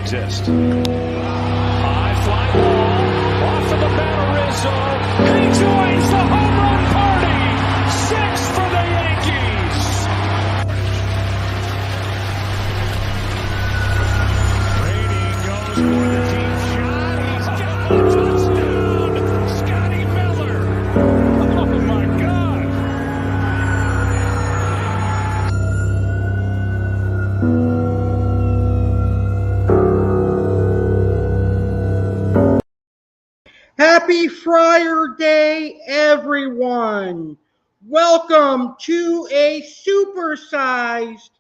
Exist. High fly ball off of the Manarizo. He joins the home run party. 6 for the Yankees. Brady goes for the deep shot. He's got a touchdown. Scotty Miller. Oh my God. Happy Friurday, everyone. Welcome to a supersized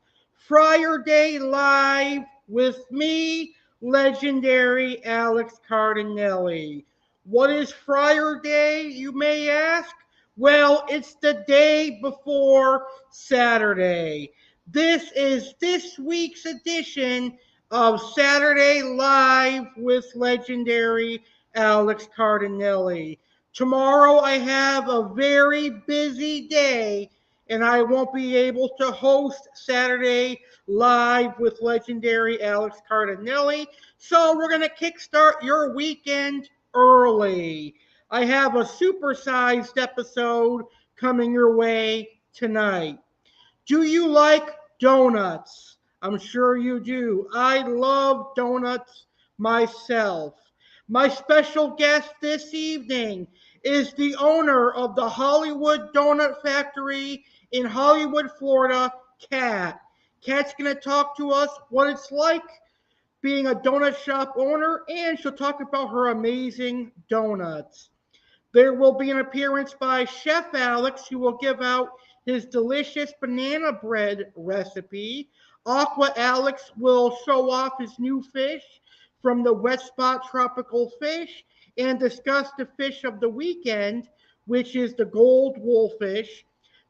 Friurday Live with me, Legendary Alex Cardinale. What is Friurday, you may ask? Well, it's the day before Saturday. This is this week's edition of Saturday Live with Legendary Alex Cardinale. Tomorrow I have a very busy day and I won't be able to host Saturday Live with Legendary Alex Cardinale. So we're going to kickstart your weekend early. I have a supersized episode coming your way tonight. Do you like donuts? I'm sure you do. I love donuts myself. My special guest this evening is the owner of the Hollywood Doughnut Factory in Hollywood, Florida, Kat. Kat's going to talk to us what it's like being a donut shop owner, and she'll talk about her amazing donuts. There will be an appearance by Chef Alex, who will give out his delicious banana bread recipe. Aqua Alex will show off his new fish from the Wet Spot Tropical Fish and discuss the fish of the weekend, which is the gold wolfish.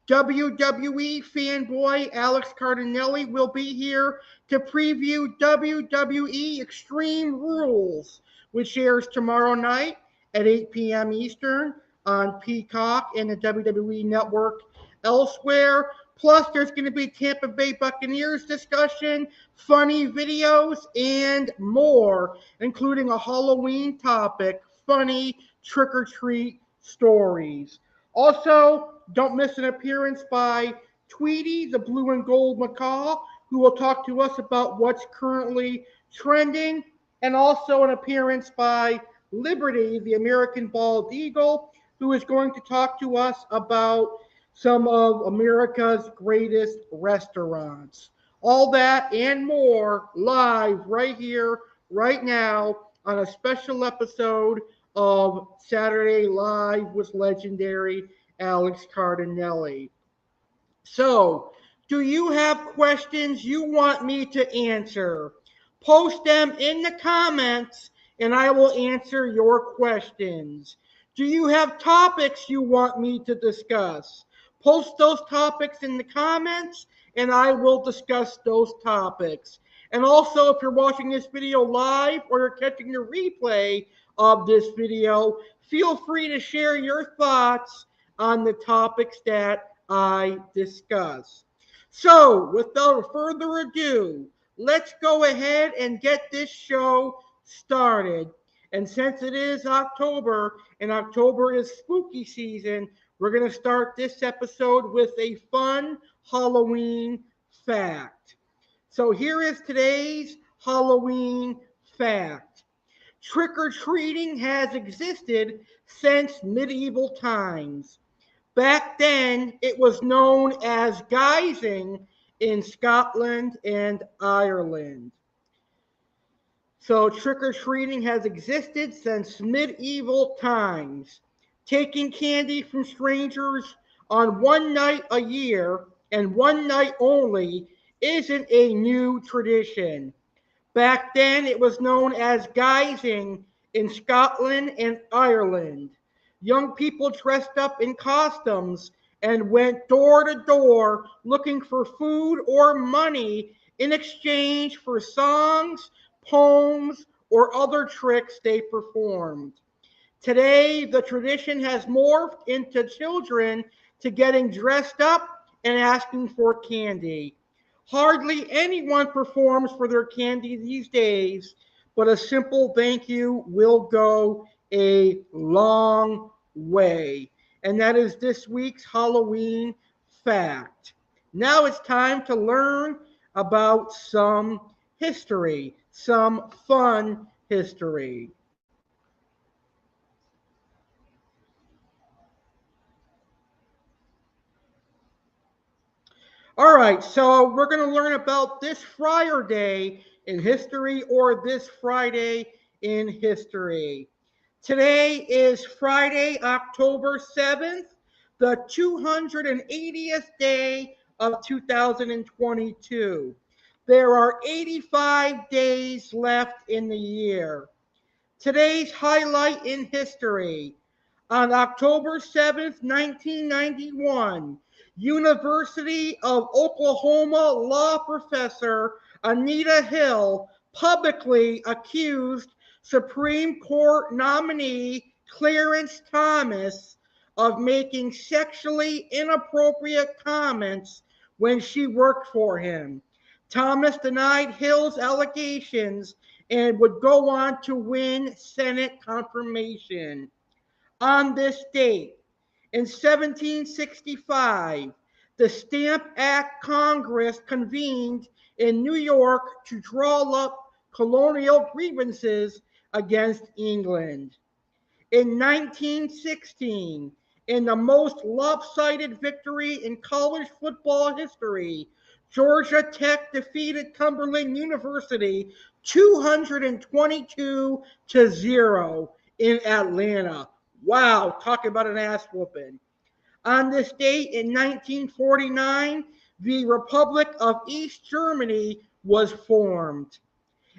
WWE fanboy Alex Cardinale will be here to preview WWE Extreme Rules, which airs tomorrow night at 8 p.m. Eastern on Peacock and the WWE Network elsewhere. Plus, there's going to be Tampa Bay Buccaneers discussion, funny videos, and more, including a Halloween topic, funny trick-or-treat stories. Also, don't miss an appearance by Tweety, the blue and gold Macaw, who will talk to us about what's currently trending, and also an appearance by Liberty, the American bald eagle, who is going to talk to us about some of America's greatest restaurants. All that and more live right here, right now, on a special episode of Saturday Live with Legendary Alex Cardinale. So, Do you have questions you want me to answer? Post them in the comments and I will answer your questions. Do you have topics you want me to discuss? Post those topics in the comments and I will discuss those topics. And also, if you're watching this video live or you're catching the replay of this video, feel free to share your thoughts on the topics that I discuss. So, without further ado, let's go ahead and get this show started. And since it is October, and October is spooky season, we're going to start this episode with a fun Halloween fact. So here is today's Halloween fact. Trick-or-treating has existed since medieval times. Back then, it was known as guising in Scotland and Ireland. So trick-or-treating has existed since medieval times. Taking candy from strangers on one night a year and one night only isn't a new tradition. Back then, it was known as guising in Scotland and Ireland. Young people dressed up in costumes and went door to door looking for food or money in exchange for songs, poems, or other tricks they performed. Today, the tradition has morphed into children to getting dressed up and asking for candy. Hardly anyone performs for their candy these days, but a simple thank you will go a long way. And that is this week's Halloween fact. Now it's time to learn about some history, some fun history. All right, so we're going to learn about this Friurday in history, or this Friday in history. Today is Friday, October 7th, the 280th day of 2022. There are 85 days left in the year. Today's highlight in history. On October 7th, 1991, University of Oklahoma law professor Anita Hill publicly accused Supreme Court nominee Clarence Thomas of making sexually inappropriate comments when she worked for him. Thomas denied Hill's allegations and would go on to win Senate confirmation. On this date, in 1765, the Stamp Act Congress convened in New York to draw up colonial grievances against England. In 1916, in the most lopsided victory in college football history, Georgia Tech defeated Cumberland University 222-0 in Atlanta. Wow, talking about an ass whooping. On this date in 1949, the Republic of East Germany was formed.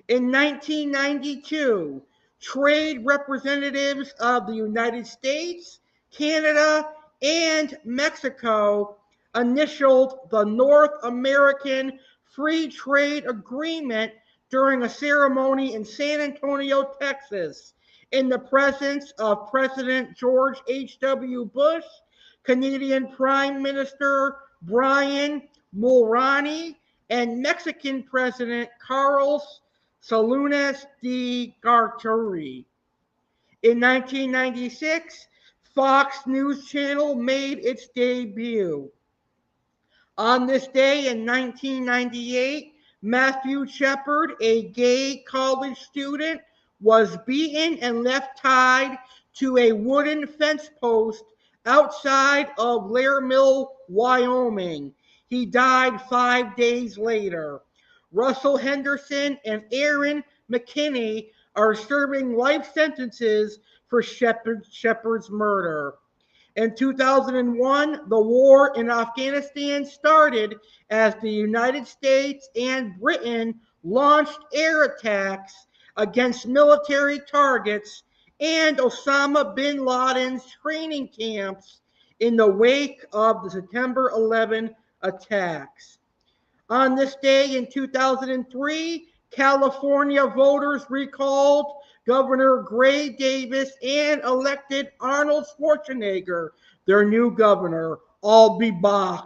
In 1992, trade representatives of the United States, Canada, and Mexico initialed the North American Free Trade Agreement during a ceremony in San Antonio, Texas, in the presence of President George H.W. Bush, Canadian Prime Minister Brian Mulroney, and Mexican President Carlos Salinas de Gortari. In 1996, Fox News Channel made its debut. On this day in 1998, Matthew Shepard, a gay college student, was beaten and left tied to a wooden fence post outside of Laramille, Wyoming. He died 5 days later. Russell Henderson and Aaron McKinney are serving life sentences for Shepard's murder. In 2001, the war in Afghanistan started as the United States and Britain launched air attacks against military targets and Osama bin Laden's training camps in the wake of the September 11 attacks. On this day in 2003, California voters recalled Governor Gray Davis and elected Arnold Schwarzenegger, their new governor. I'll be back.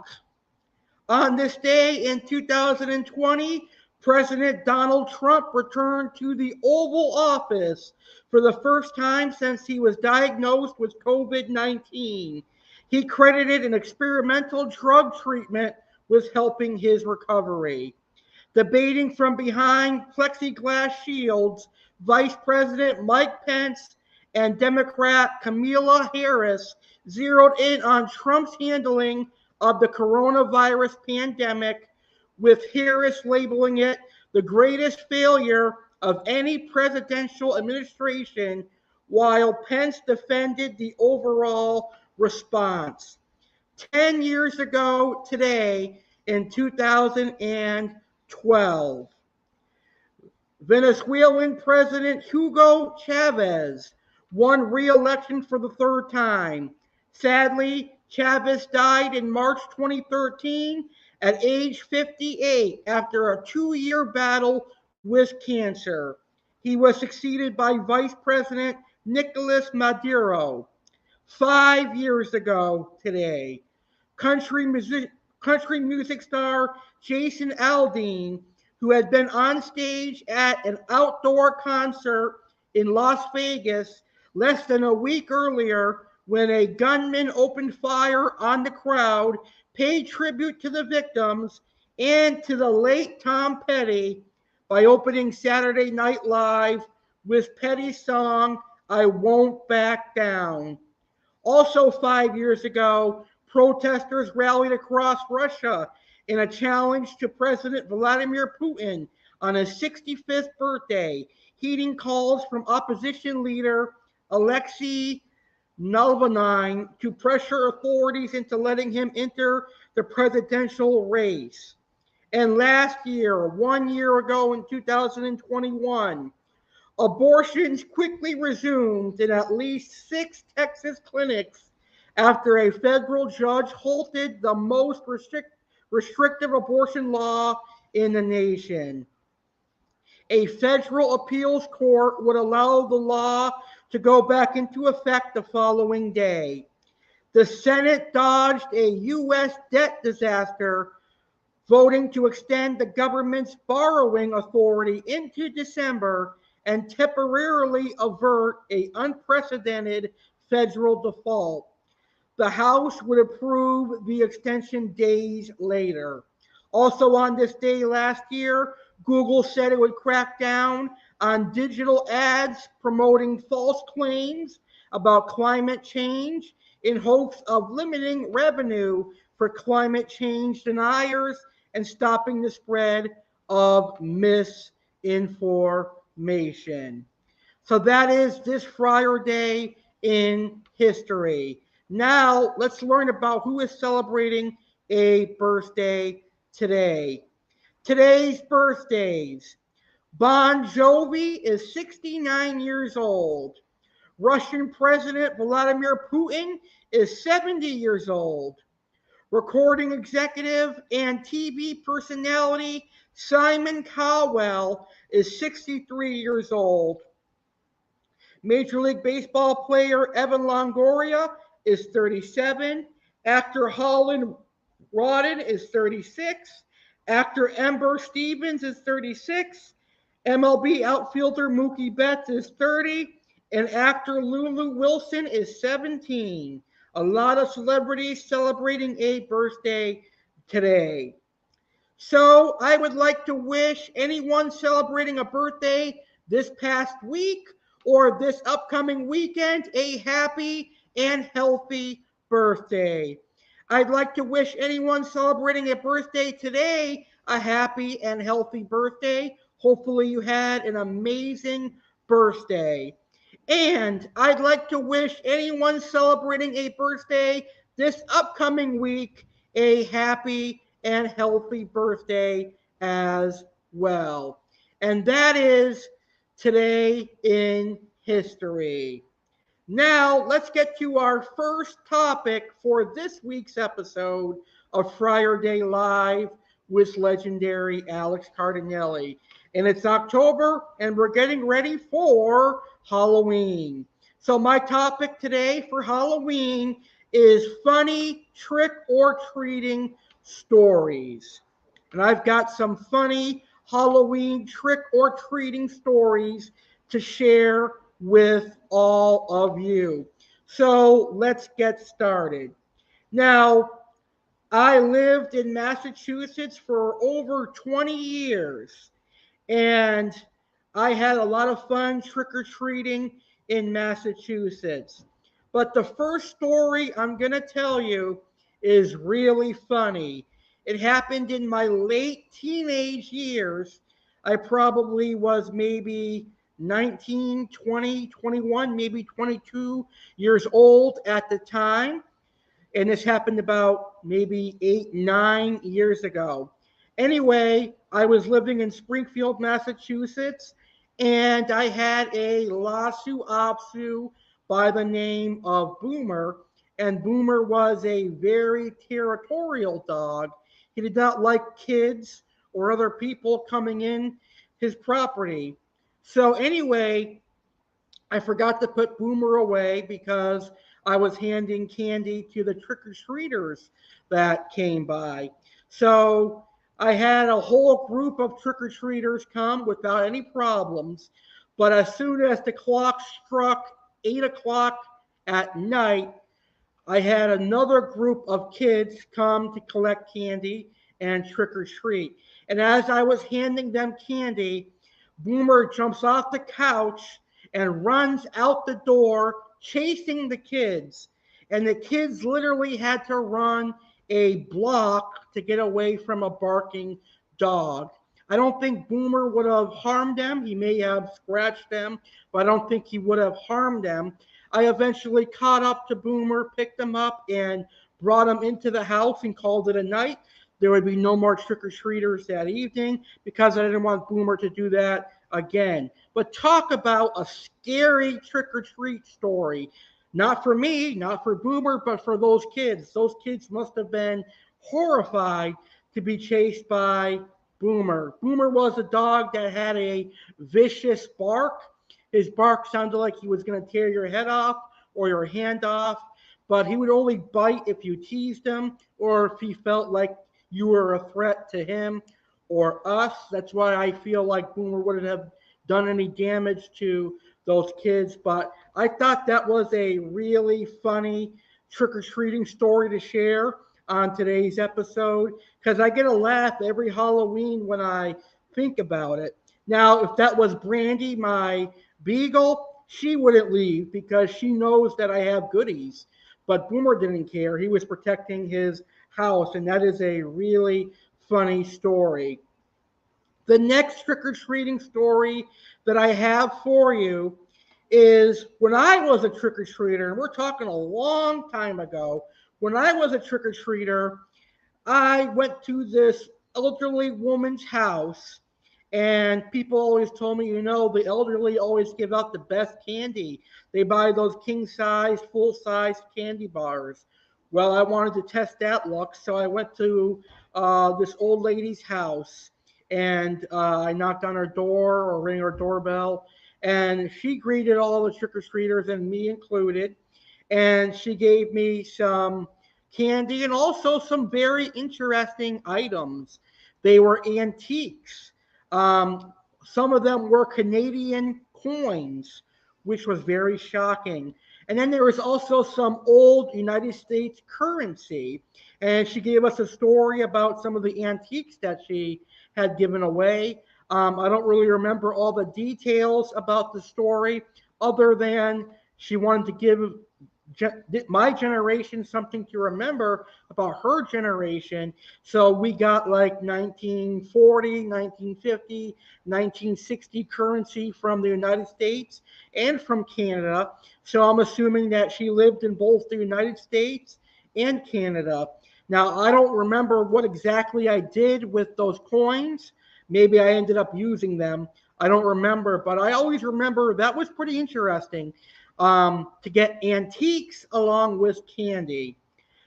On this day in 2020, President Donald Trump returned to the Oval Office for the first time since he was diagnosed with COVID-19. He credited an experimental drug treatment with helping his recovery. Debating from behind plexiglass shields, Vice President Mike Pence and Democrat Kamala Harris zeroed in on Trump's handling of the coronavirus pandemic, with Harris labeling it the greatest failure of any presidential administration, while Pence defended the overall response. 10 years ago today, in 2012, Venezuelan President Hugo Chavez won re-election for the third time. Sadly, Chavez died in March 2013 at age 58 after a 2-year battle with cancer. He was succeeded by Vice President Nicolas Maduro. 5 years ago today, country music star Jason Aldean, who had been on stage at an outdoor concert in Las Vegas less than a week earlier when a gunman opened fire on the crowd, paid tribute to the victims and to the late Tom Petty by opening Saturday Night Live with Petty's song, I Won't Back Down. Also 5 years ago, protesters rallied across Russia in a challenge to President Vladimir Putin on his 65th birthday, heeding calls from opposition leader Alexei Navalny to pressure authorities into letting him enter the presidential race. And last year, 1 year ago in 2021, abortions quickly resumed in at least 6 Texas clinics after a federal judge halted the most restrictive abortion law in the nation. A federal appeals court would allow the law to go back into effect the following day. The Senate dodged a U.S. debt disaster, voting to extend the government's borrowing authority into December and temporarily avert an unprecedented federal default. The House would approve the extension days later. Also on this day last year, Google said it would crack down on digital ads promoting false claims about climate change in hopes of limiting revenue for climate change deniers and stopping the spread of misinformation. So that is this Friurday in history. Now let's learn about who is celebrating a birthday today. Today's birthdays. Bon Jovi is 69 years old. Russian President Vladimir Putin is 70 years old. Recording executive and TV personality Simon Cowell is 63 years old. Major League Baseball player Evan Longoria is 37. Actor Holland Rodden is 36. Actor Ember Stevens is 36. MLB outfielder Mookie Betts is 30. And actor Lulu Wilson is 17. A lot of celebrities celebrating a birthday today. So I would like to wish anyone celebrating a birthday this past week or this upcoming weekend a happy and healthy birthday. I'd like to wish anyone celebrating a birthday today a happy and healthy birthday. Hopefully you had an amazing birthday. And I'd like to wish anyone celebrating a birthday this upcoming week a happy and healthy birthday as well. And that is today in history. Now, let's get to our first topic for this week's episode of Friurday Live with Legendary Alex Cardinale. And it's October, and we're getting ready for Halloween. So, my topic today for Halloween is funny trick or treating stories. And I've got some funny Halloween trick or treating stories to share with all of you. So let's get started. Now, I lived in Massachusetts for over 20 years, and I had a lot of fun trick or treating in Massachusetts. But the first story I'm going to tell you is really funny. It happened in my late teenage years. I probably was maybe 19, 20, 21, maybe 22 years old at the time. And this happened about maybe 8, 9 years ago. Anyway, I was living in Springfield, Massachusetts, and I had a Lhasa Apso by the name of Boomer. And Boomer was a very territorial dog. He did not like kids or other people coming in his property. So, anyway, I forgot to put Boomer away because I was handing candy to the trick-or-treaters that came by. So I had a whole group of trick-or-treaters come without any problems. But as soon as the clock struck 8 o'clock at night, I had another group of kids come to collect candy and trick-or-treat. And as I was handing them candy, Boomer jumps off the couch and runs out the door chasing the kids. And the kids literally had to run a block to get away from a barking dog. I don't think Boomer would have harmed them. He may have scratched them, but I don't think he would have harmed them. I eventually caught up to Boomer, picked him up, and brought him into the house and called it a night. There would be no more trick-or-treaters that evening because I didn't want Boomer to do that again. But talk about a scary trick-or-treat story. Not for me, not for Boomer, but for those kids. Those kids must have been horrified to be chased by Boomer. Boomer was a dog that had a vicious bark. His bark sounded like he was going to tear your head off or your hand off, but he would only bite if you teased him or if he felt like you were a threat to him or us. That's why I feel like Boomer wouldn't have done any damage to those kids. But I thought that was a really funny trick-or-treating story to share on today's episode because I get a laugh every Halloween when I think about it. Now, if that was Brandy, my beagle, she wouldn't leave because she knows that I have goodies. But Boomer didn't care. He was protecting his house, and that is a really funny story. The next trick-or-treating story that I have for you is when I was a trick-or-treater, and we're talking a long time ago, when I was a trick-or-treater, I went to this elderly woman's house, and people always told me, the elderly always give out the best candy. They buy those king-size, full-size candy bars. Well, I wanted to test that luck, so I went to this old lady's house, and I knocked on her door or rang her doorbell, and she greeted all the trick-or-treaters, and me included, and she gave me some candy and also some very interesting items. They were antiques. Some of them were Canadian coins, which was very shocking. And then there was also some old United States currency. And she gave us a story about some of the antiques that she had given away. I don't really remember all the details about the story other than she wanted to give my generation something to remember about her generation. So we got like 1940, 1950, 1960 currency from the United States and from Canada. So I'm assuming that she lived in both the United States and Canada. Now, I don't remember what exactly I did with those coins. Maybe I ended up using them. I don't remember, but I always remember that was pretty interesting to get antiques along with candy.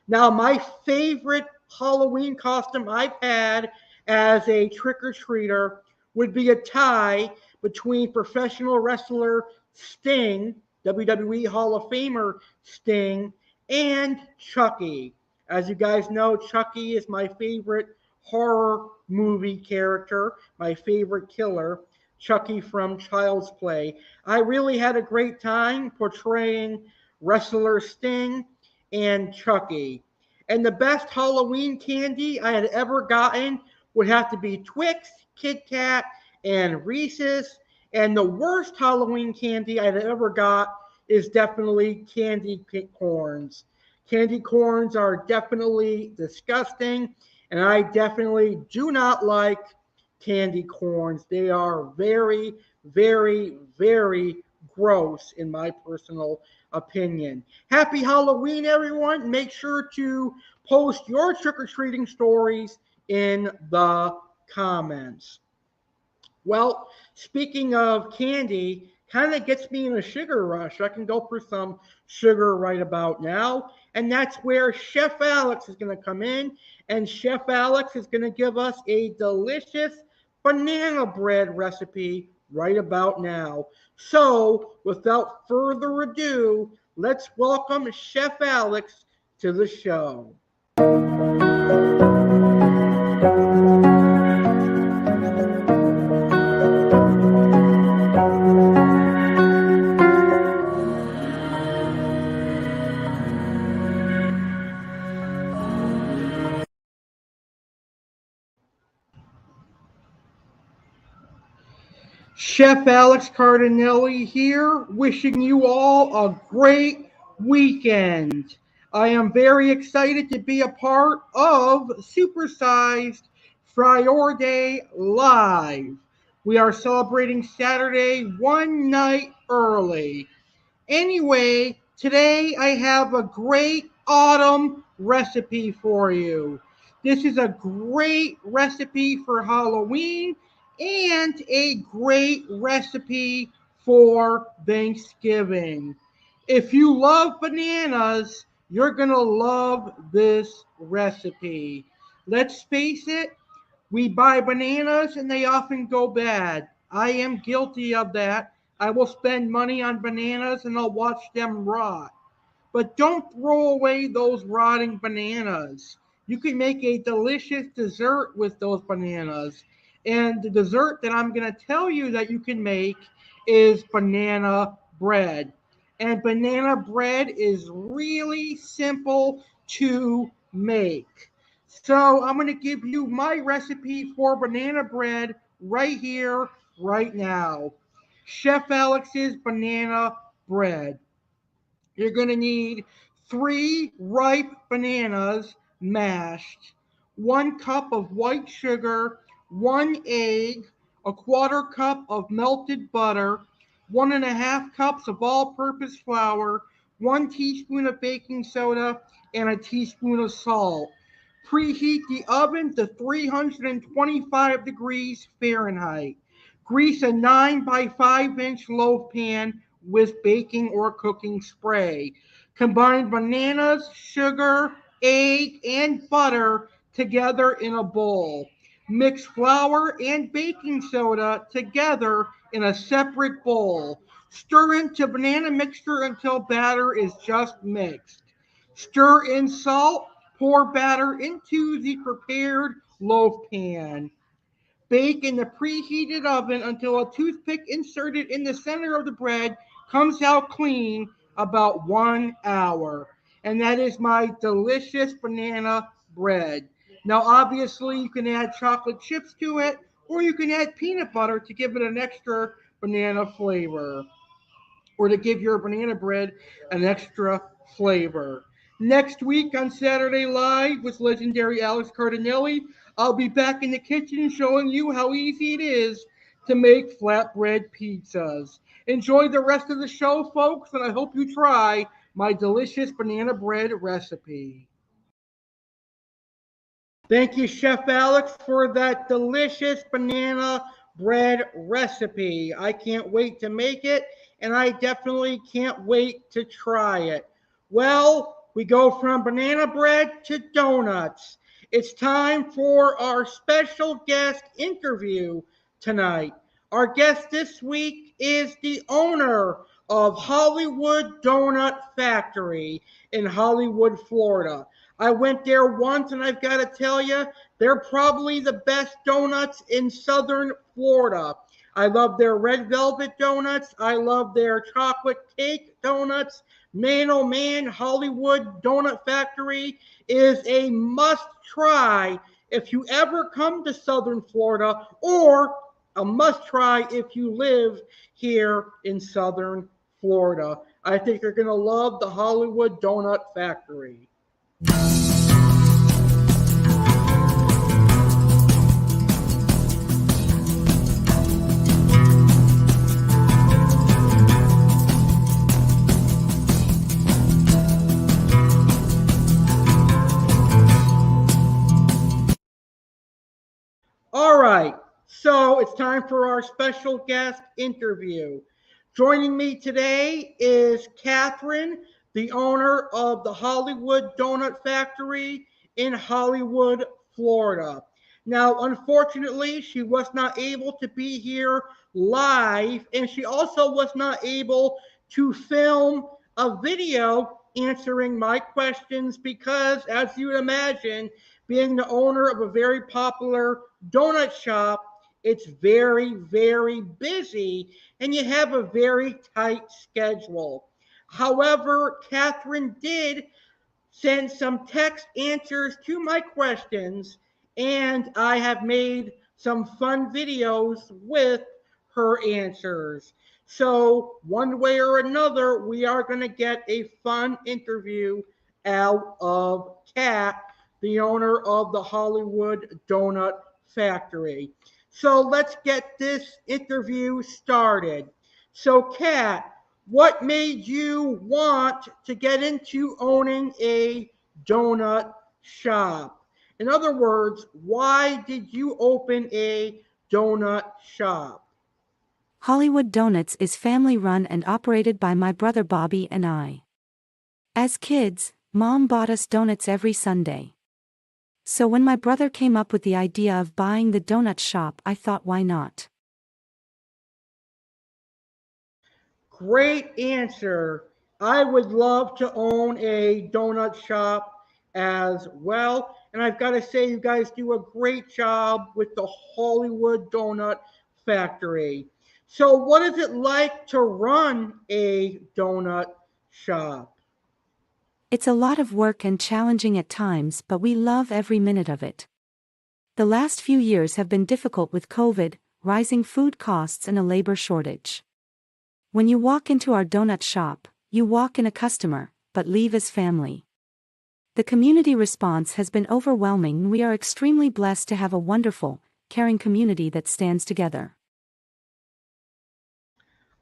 Now, my favorite Halloween costume I've had as a trick-or-treater would be a tie between professional wrestler Sting, WWE Hall of Famer Sting, and Chucky. As you guys know, Chucky is my favorite horror movie character, my favorite killer, Chucky from Child's Play. I really had a great time portraying wrestler Sting and Chucky. And the best Halloween candy I had ever gotten would have to be Twix, Kit Kat, and Reese's. And the worst Halloween candy I'd ever got is definitely candy corns. Candy corns are definitely disgusting, and I definitely do not like candy corns. They are very, very, very gross in my personal opinion. Happy Halloween, everyone. Make sure to post your trick-or-treating stories in the comments. Well, speaking of candy, kind of gets me in a sugar rush. I can go for some sugar right about now. And that's where Chef Alex is going to come in. And Chef Alex is going to give us a delicious banana bread recipe right about now. So, without further ado, let's welcome Chef Alex to the show. Chef Alex Cardinale here, wishing you all a great weekend. I am very excited to be a part of Supersized Friurday Live. We are celebrating Saturday one night early. Anyway, today I have a great autumn recipe for you. This is a great recipe for Halloween and a great recipe for Thanksgiving. If you love bananas, you're going to love this recipe. Let's face it, we buy bananas and they often go bad. I am guilty of that. I will spend money on bananas and I'll watch them rot. But don't throw away those rotting bananas. You can make a delicious dessert with those bananas. And the dessert that I'm going to tell you that you can make is banana bread. And banana bread is really simple to make. So I'm going to give you my recipe for banana bread right here, right now. Chef Alex's banana bread. You're going to need 3 ripe bananas mashed, 1 cup of white sugar, 1 egg, a quarter cup of melted butter, 1.5 cups of all-purpose flour, 1 teaspoon of baking soda, and a teaspoon of salt. Preheat the oven to 325 degrees Fahrenheit. Grease a 9 by 5-inch loaf pan with baking or cooking spray. Combine bananas, sugar, egg, and butter together in a bowl. Mix flour and baking soda together in a separate bowl. Stir into banana mixture until batter is just mixed. Stir in salt. Pour batter into the prepared loaf pan. Bake in the preheated oven until a toothpick inserted in the center of the bread comes out clean, about 1 hour. And that is my delicious banana bread. Now, obviously, you can add chocolate chips to it, or you can add peanut butter to give it an extra banana flavor, or to give your banana bread an extra flavor. Next week on Saturday Live with Legendary Alex Cardinale, I'll be back in the kitchen showing you how easy it is to make flatbread pizzas. Enjoy the rest of the show, folks, and I hope you try my delicious banana bread recipe. Thank you, Chef Alex, for that delicious banana bread recipe. I can't wait to make it, and I definitely can't wait to try it. Well, we go from banana bread to donuts. It's time for our special guest interview tonight. Our guest this week is the owner of Hollywood Doughnut Factory in Hollywood, Florida. I went there once, and I've got to tell you, they're probably the best donuts in southern Florida. I love their red velvet donuts. I love their chocolate cake donuts. Man, oh man, Hollywood Doughnut Factory is a must try if you ever come to southern Florida, or a must try if you live here in southern Florida. I think you're going to love the Hollywood Doughnut Factory. All right, so it's time for our special guest interview. Joining me today is Catherine, the owner of the Hollywood Doughnut Factory in Hollywood, Florida. Now, unfortunately, she was not able to be here live, and she also was not able to film a video answering my questions because, as you would imagine, being the owner of a very popular donut shop, it's very, very busy, and you have a very tight schedule. However, Catherine did send some text answers to my questions, and I have made some fun videos with her answers. So, one way or another, we are going to get a fun interview out of Kat, the owner of the Hollywood Doughnut Factory. So let's get this interview started. So, Kat, what made you want to get into owning a donut shop? In other words, why did you open a donut shop? Hollywood Doughnuts is family-run and operated by my brother Bobby and I. As kids, Mom bought us donuts every Sunday. So when my brother came up with the idea of buying the donut shop, I thought, why not? Great answer. I would love to own a donut shop as well. And I've got to say, you guys do a great job with the Hollywood Doughnut Factory. So, what is it like to run a donut shop? It's a lot of work and challenging at times, but we love every minute of it. The last few years have been difficult with COVID, rising food costs, and a labor shortage. When you walk into our donut shop, you walk in a customer, but leave as family. The community response has been overwhelming, and we are extremely blessed to have a wonderful, caring community that stands together.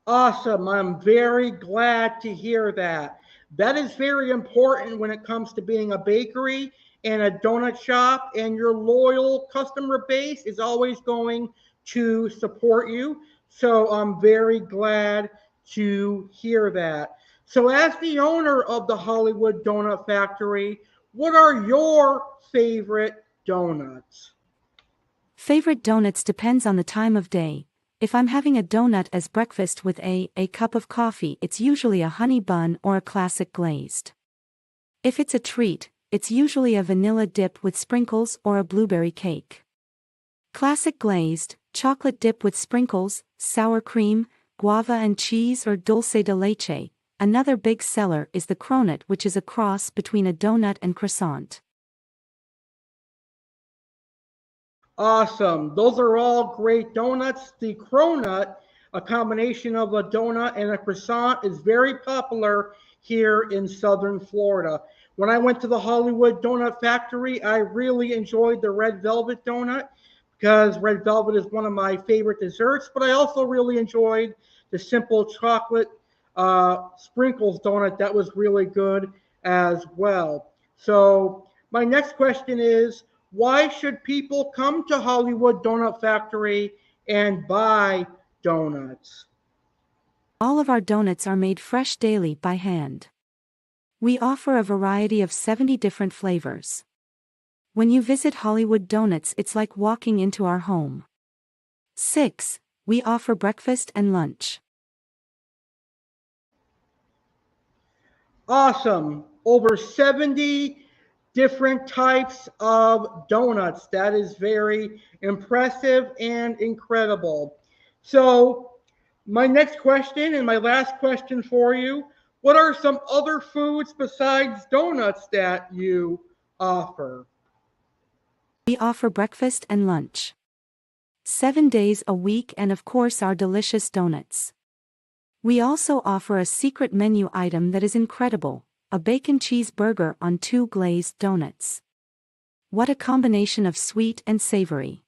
Awesome. I'm very glad to hear that. That is very important when it comes to being a bakery and a donut shop, and your loyal customer base is always going to support you. So I'm very glad to hear that. So as the owner of the Hollywood Doughnut Factory, what are your favorite donuts? Favorite donuts depends on the time of day. If I'm having a donut as breakfast with a cup of coffee, it's usually a honey bun or a classic glazed. If it's a treat, it's usually a vanilla dip with sprinkles or a blueberry cake. Classic glazed, chocolate dip with sprinkles, sour cream, guava and cheese, or dulce de leche. Another big seller is the cronut, which is a cross between a donut and croissant. Awesome. Those are all great donuts. The cronut, a combination of a donut and a croissant, is very popular here in Southern Florida. When I went to the Hollywood Doughnut Factory, I really enjoyed the red velvet donut because red velvet is one of my favorite desserts, but I also really enjoyed the simple chocolate sprinkles donut. That was really good as well. So my next question is, why should people come to Hollywood Doughnut Factory and buy donuts? All of our donuts are made fresh daily by hand. We offer a variety of 70 different flavors. When you visit Hollywood Doughnats, it's like walking into our home. 6. We offer breakfast and lunch. Awesome. Over 70 different types of donuts. That is very impressive and incredible. So, my next question and my last question for you, what are some other foods besides donuts that you offer? We offer breakfast and lunch 7 days a week, and of course our delicious donuts. We also offer a secret menu item that is incredible, a bacon cheeseburger on 2 glazed donuts. What a combination of sweet and savory.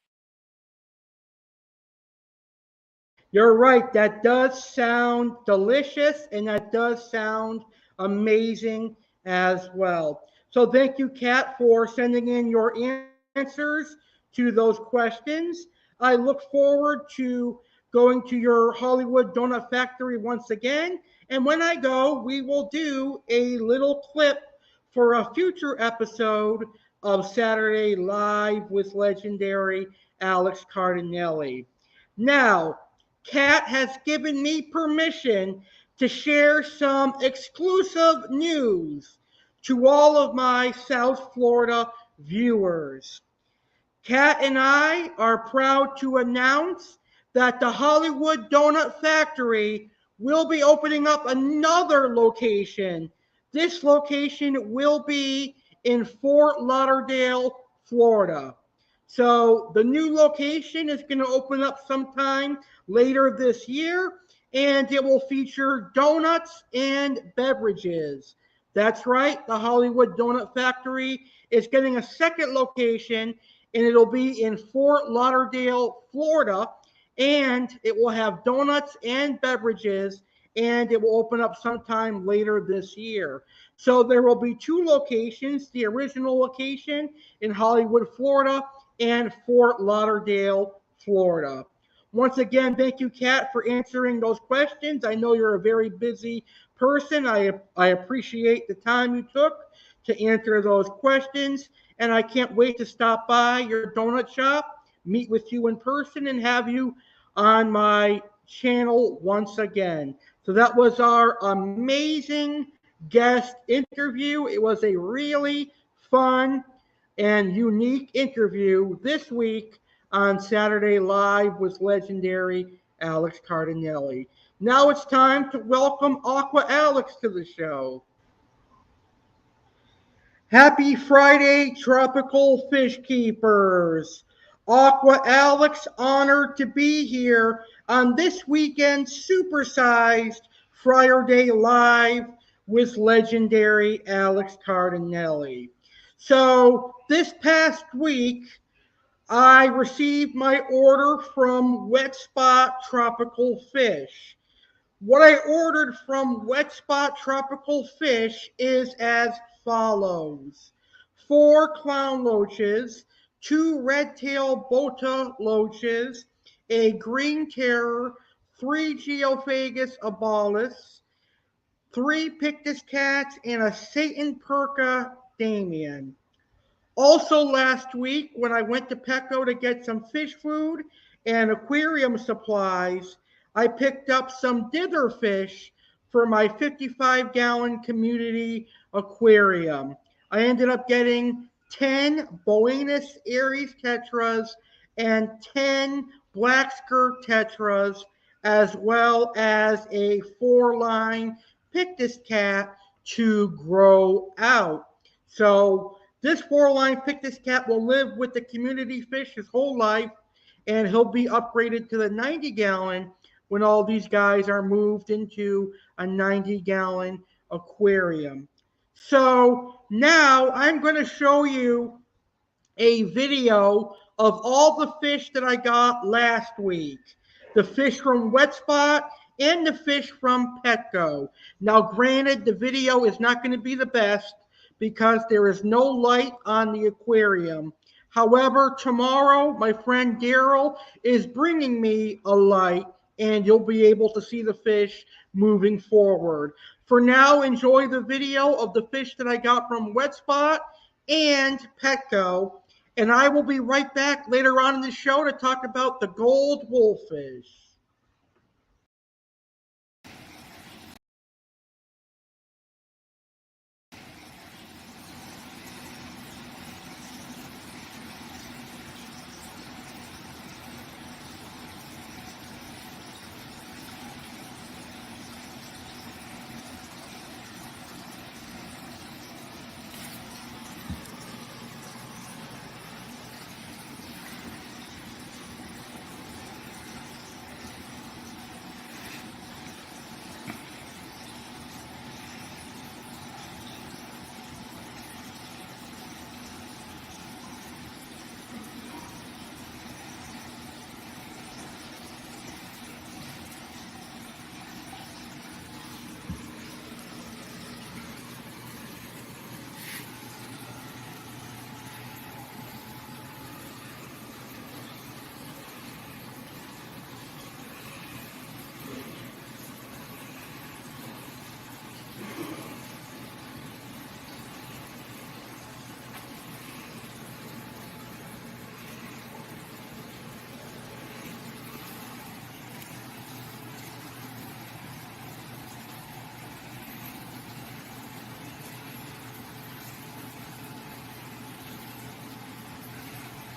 You're right, that does sound delicious and that does sound amazing as well. So thank you, Kat, for sending in your answers to those questions. I look forward to going to your Hollywood Doughnut Factory once again. And when I go, we will do a little clip for a future episode of Saturday Live with Legendary Alex Cardinale. Now, Kat has given me permission to share some exclusive news to all of my South Florida viewers. Kat and I are proud to announce that the Hollywood Doughnut Factory will be opening up another location. This location will be in Fort Lauderdale, Florida. So the new location is going to open up sometime later this year, and it will feature donuts and beverages. That's right, the Hollywood Doughnut Factory is getting a second location, and it'll be in Fort Lauderdale, Florida, and it will have donuts and beverages, and it will open up sometime later this year. So there will be 2 locations, the original location in Hollywood, Florida, and Fort Lauderdale, Florida. Once again, thank you, Kat, for answering those questions. I know you're a very busy person. I appreciate the time you took to answer those questions, and I can't wait to stop by your donut shop, meet with you in person, and have you on my channel once again. So that was our amazing guest interview. It was a really fun and unique interview this week on Saturday Live with Legendary Alex Cardinale. Now it's time to welcome Aqua Alex to the show. Happy Friday, tropical fish keepers. Aqua Alex, honored to be here on this weekend's supersized Friurday Live with Legendary Alex Cardinale. So this past week, I received my order from Wet Spot Tropical Fish. What I ordered from Wet Spot Tropical Fish is as follows: 4 clown loaches, 2 red-tail bota loaches, a green terror, 3 geophagus abalis, 3 pictus cats, and a Satan perca Damien. Also last week, when I went to Petco to get some fish food and aquarium supplies, I picked up some dither fish for my 55-gallon community aquarium. I ended up getting 10 Buenos Aires tetras and 10 black skirt tetras, as well as a 4-line Pictus cat to grow out. So this 4-line Pictus cat will live with the community fish his whole life, and he'll be upgraded to the 90-gallon when all these guys are moved into a 90-gallon aquarium. So now I'm going to show you a video of all the fish that I got last week. The fish from Wet Spot and the fish from Petco. Now, granted, the video is not going to be the best because there is no light on the aquarium. However, tomorrow, my friend Daryl is bringing me a light, and you'll be able to see the fish moving forward. For now, enjoy the video of the fish that I got from Wet Spot and Petco, and I will be right back later on in the show to talk about the gold wolffish.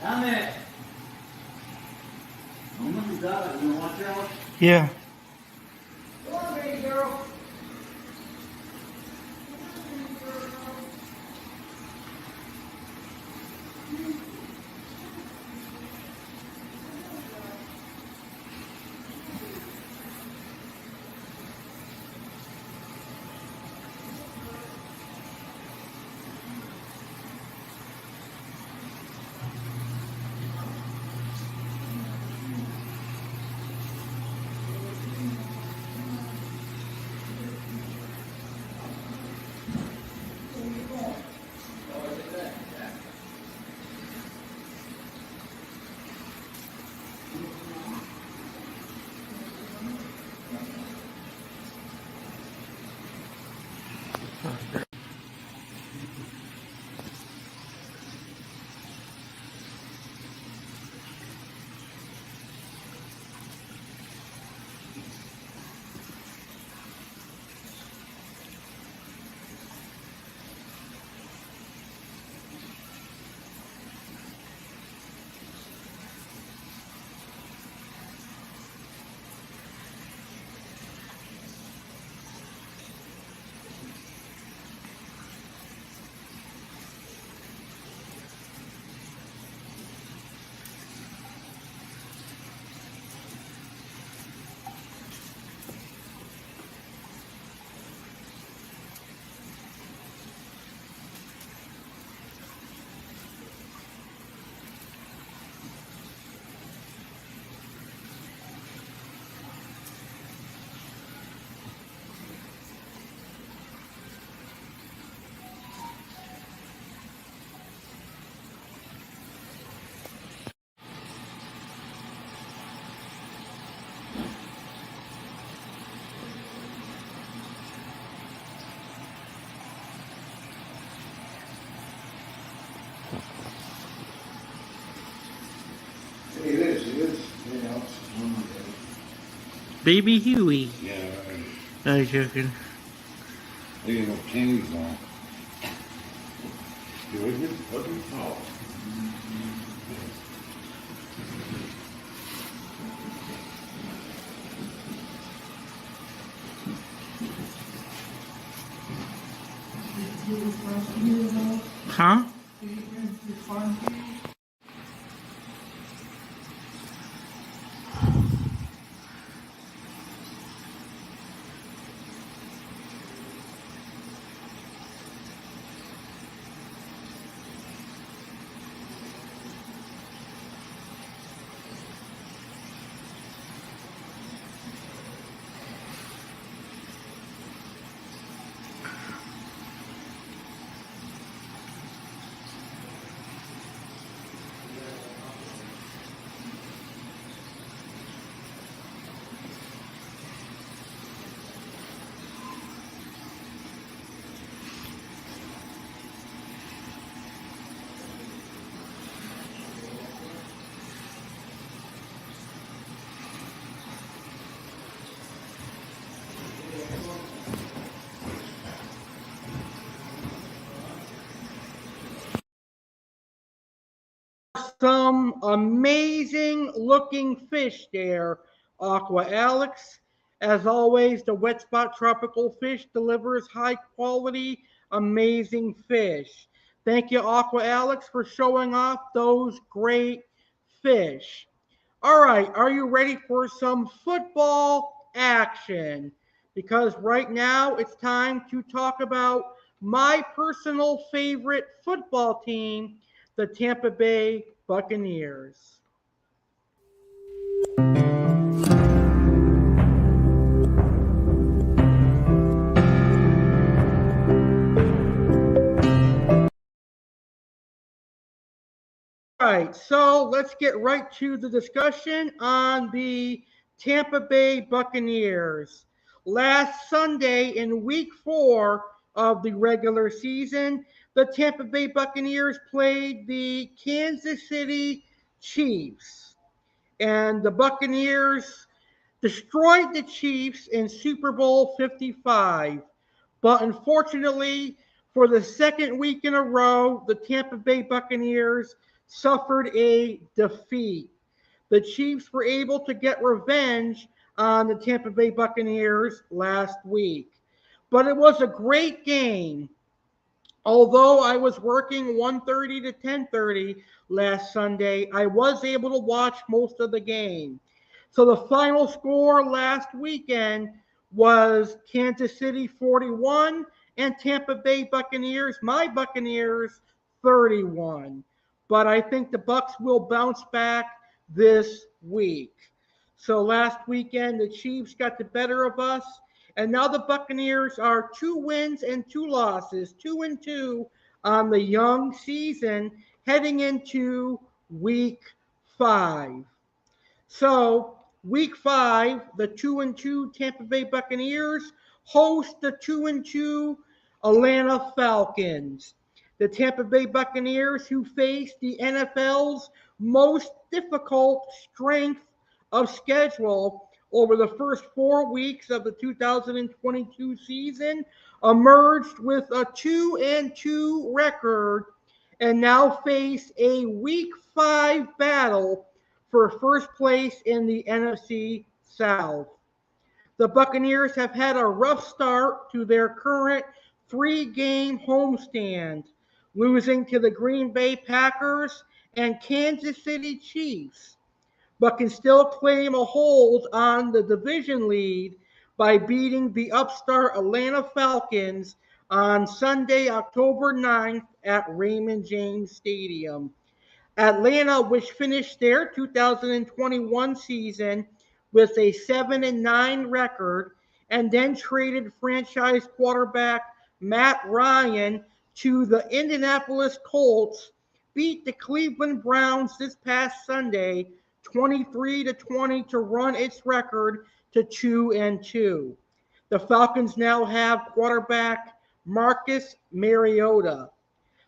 Down there. I'm gonna be done. You want to watch out? Yeah. Come on, baby girl. It is, you know. Baby Huey. Yeah, I was joking. they ain't no kings on. You with me? What? Oh. Huh? some amazing looking fish there, Aqua Alex. As always, the Wet Spot Tropical Fish delivers high quality, amazing fish. Thank you, Aqua Alex, for showing off those great fish. All right, are you ready for some football action? Because right now it's time to talk about my personal favorite football team, the Tampa Bay Buccaneers. All right, so let's get right to the discussion on the Tampa Bay Buccaneers. Last Sunday in week 4 of the regular season, the Tampa Bay Buccaneers played the Kansas City Chiefs. And the Buccaneers destroyed the Chiefs in Super Bowl 55. But unfortunately, for the second week in a row, the Tampa Bay Buccaneers suffered a defeat. The Chiefs were able to get revenge on the Tampa Bay Buccaneers last week. But it was a great game. Although I was working 1:30 to 10:30 last Sunday, I was able to watch most of the game. So the final score last weekend was Kansas City 41 and Tampa Bay Buccaneers, my Buccaneers, 31. But I think the Bucs will bounce back this week. So last weekend, the Chiefs got the better of us. And now the Buccaneers are 2 wins and 2 losses, 2-2 on the young season heading into week 5. So week 5, the 2-2 Tampa Bay Buccaneers host the 2-2 Atlanta Falcons. The Tampa Bay Buccaneers, who face the NFL's most difficult strength of schedule over the first 4 weeks of the 2022 season, emerged with a 2-2 record and now face a week 5 battle for first place in the NFC South. The Buccaneers have had a rough start to their current 3-game homestand, losing to the Green Bay Packers and Kansas City Chiefs, but can still claim a hold on the division lead by beating the upstart Atlanta Falcons on Sunday, October 9th at Raymond James Stadium. Atlanta, which finished their 2021 season with a 7-9 record and then traded franchise quarterback Matt Ryan to the Indianapolis Colts, beat the Cleveland Browns this past Sunday 23-20 to run its record to 2-2. The Falcons now have quarterback Marcus Mariota.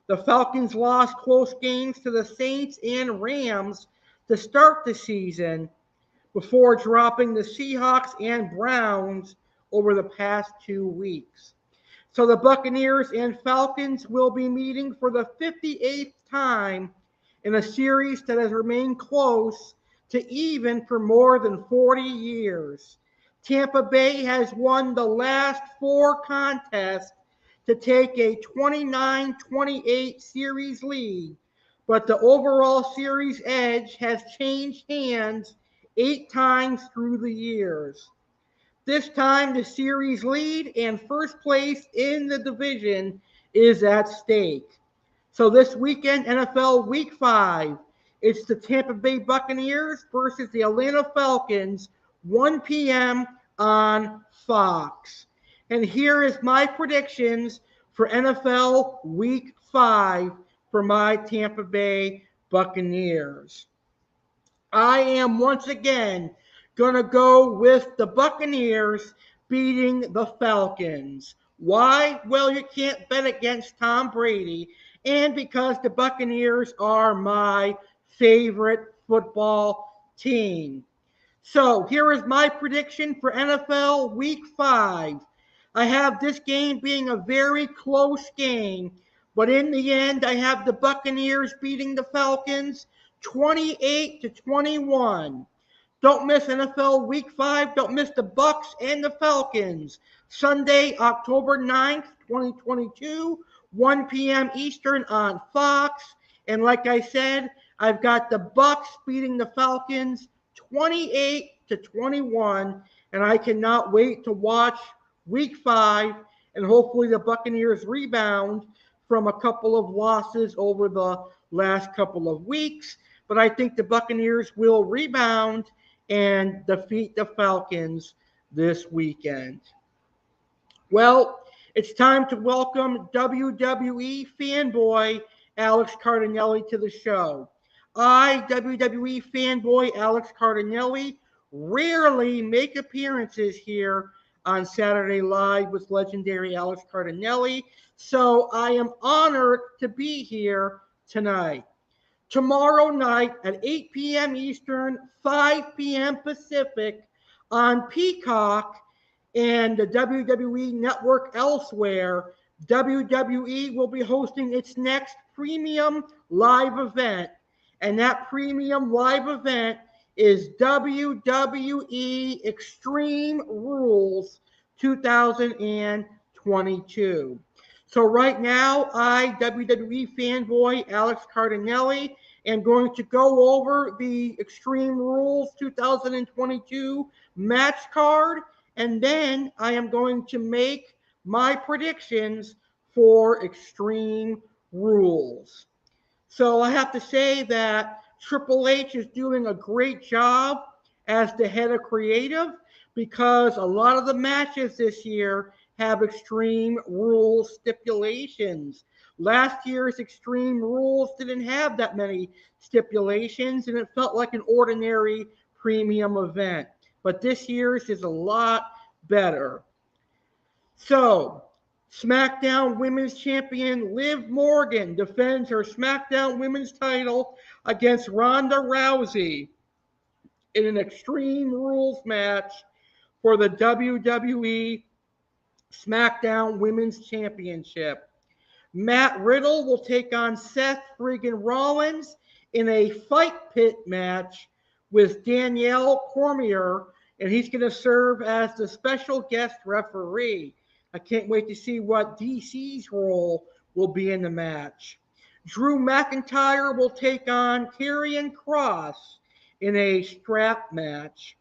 The Falcons lost close games to the Saints and Rams to start the season before dropping the Seahawks and Browns over the past 2 weeks. So the Buccaneers and Falcons will be meeting for the 58th time in a series that has remained close to even for more than 40 years. Tampa Bay has won the last 4 contests to take a 29-28 series lead, but the overall series edge has changed hands 8 times through the years. This time, the series lead and first place in the division is at stake. So this weekend, NFL Week 5, it's the Tampa Bay Buccaneers versus the Atlanta Falcons, 1 p.m. on Fox. And here is my predictions for NFL Week 5 for my Tampa Bay Buccaneers. I am once again going to go with the Buccaneers beating the Falcons. Why? Well, you can't bet against Tom Brady, and because the Buccaneers are my favorite football team. So here is my prediction for NFL Week 5. I have this game being a very close game, but in the end, I have the Buccaneers beating the Falcons 28-21. Don't miss NFL Week 5. Don't miss the Bucs and the Falcons. Sunday, October 9th, 2022, 1 p.m. Eastern on Fox. And like I said, I've got the Bucs beating the Falcons 28-21, and I cannot wait to watch Week 5, and hopefully the Buccaneers rebound from a couple of losses over the last couple of weeks. But I think the Buccaneers will rebound and defeat the Falcons this weekend. Well, it's time to welcome WWE fanboy Alex Cardinale to the show. I, WWE fanboy Alex Cardinale, rarely make appearances here on Saturday Live with Legendary Alex Cardinale, so I am honored to be here tonight. Tomorrow night at 8 p.m. Eastern, 5 p.m. Pacific on Peacock and the WWE Network elsewhere, WWE will be hosting its next premium live event. And that premium live event is WWE Extreme Rules 2022. So right now, I, WWE fanboy Alex Cardinale, am going to go over the Extreme Rules 2022 match card, and then I am going to make my predictions for Extreme Rules. So I have to say that Triple H is doing a great job as the head of creative, because a lot of the matches this year have Extreme Rules stipulations. Last year's Extreme Rules didn't have that many stipulations, and it felt like an ordinary premium event. But this year's is a lot better. So, SmackDown Women's Champion Liv Morgan defends her SmackDown Women's title against Ronda Rousey in an Extreme Rules match for the WWE SmackDown Women's Championship. Matt Riddle will take on Seth friggin' Rollins in a fight pit match with Danielle Cormier, and he's going to serve as the special guest referee. I can't wait to see what DC's role will be in the match. Drew McIntyre will take on Karrion Kross in a strap match.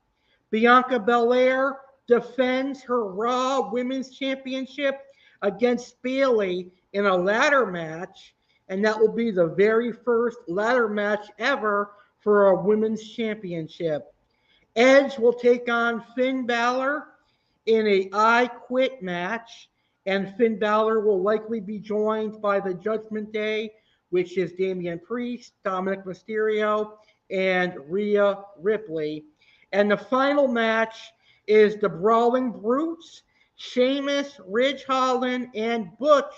Bianca Belair defends her Raw Women's Championship against Bayley in a ladder match, and that will be the very first ladder match ever for a Women's Championship. Edge will take on Finn Balor in a I Quit match, and Finn Balor will likely be joined by the Judgment Day, which is Damian Priest, Dominic Mysterio, and Rhea Ripley. And the final match is the Brawling Brutes, Sheamus, Ridge Holland, and Butch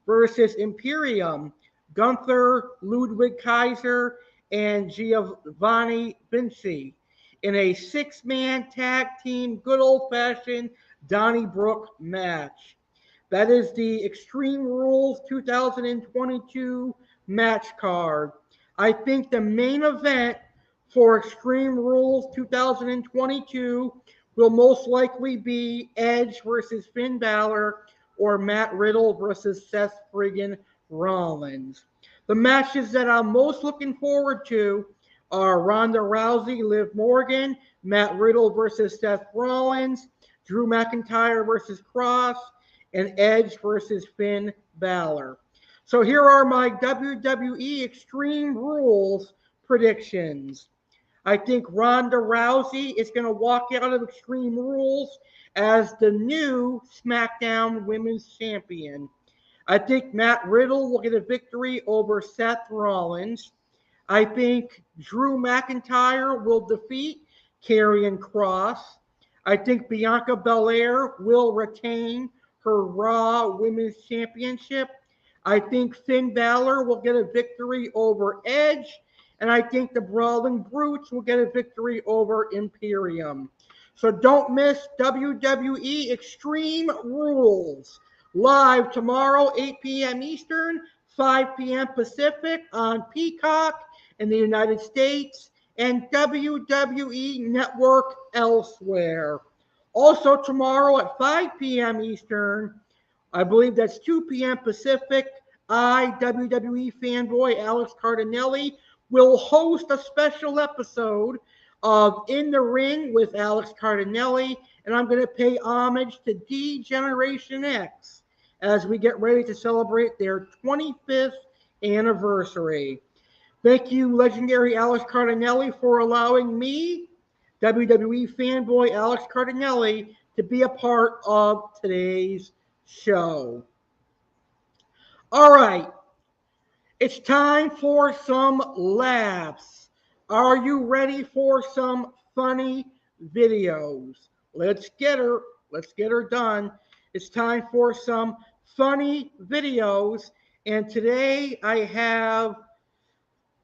versus Imperium, Gunther, Ludwig Kaiser, and Giovanni Vinci in a six-man tag team, good old-fashioned Donnybrook match. That is the Extreme Rules 2022 match card. I think the main event for Extreme Rules 2022 will most likely be Edge versus Finn Balor or Matt Riddle versus Seth friggin' Rollins. The matches that I'm most looking forward to are Ronda Rousey, Liv Morgan, Matt Riddle versus Seth Rollins, Drew McIntyre versus Kross, and Edge versus Finn Balor. So here are my WWE Extreme Rules predictions. I think Ronda Rousey is going to walk out of Extreme Rules as the new SmackDown Women's Champion. I think Matt Riddle will get a victory over Seth Rollins. I think Drew McIntyre will defeat Karrion Kross. I think Bianca Belair will retain her Raw Women's Championship. I think Finn Balor will get a victory over Edge. And I think the Brawling Brutes will get a victory over Imperium. So don't miss WWE Extreme Rules. Live tomorrow, 8 p.m. Eastern, 5 p.m. Pacific on Peacock in the United States and WWE Network elsewhere. Also tomorrow at 5 p.m. Eastern, I believe that's 2 p.m. Pacific, I, WWE fanboy Alex Cardinale, will host a special episode of In the Ring with Alex Cardinale, and I'm going to pay homage to D-Generation X as we get ready to celebrate their 25th anniversary. Thank you, Legendary Alex Cardinale, for allowing me, WWE fanboy Alex Cardinale, to be a part of today's show. All right, it's time for some laughs. Are you ready for some funny videos? Let's get her done. It's time for some funny videos. And today I have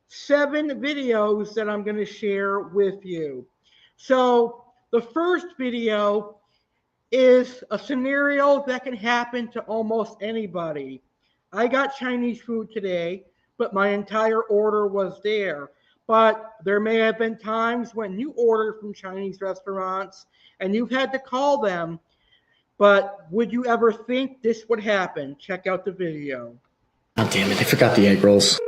7 videos that I'm going to share with you. So the first video is a scenario that can happen to almost anybody. I got Chinese food today, but my entire order was there. But there may have been times when you order from Chinese restaurants and you've had to call them. But would you ever think this would happen? Check out the video. Oh, damn it. I forgot the egg rolls.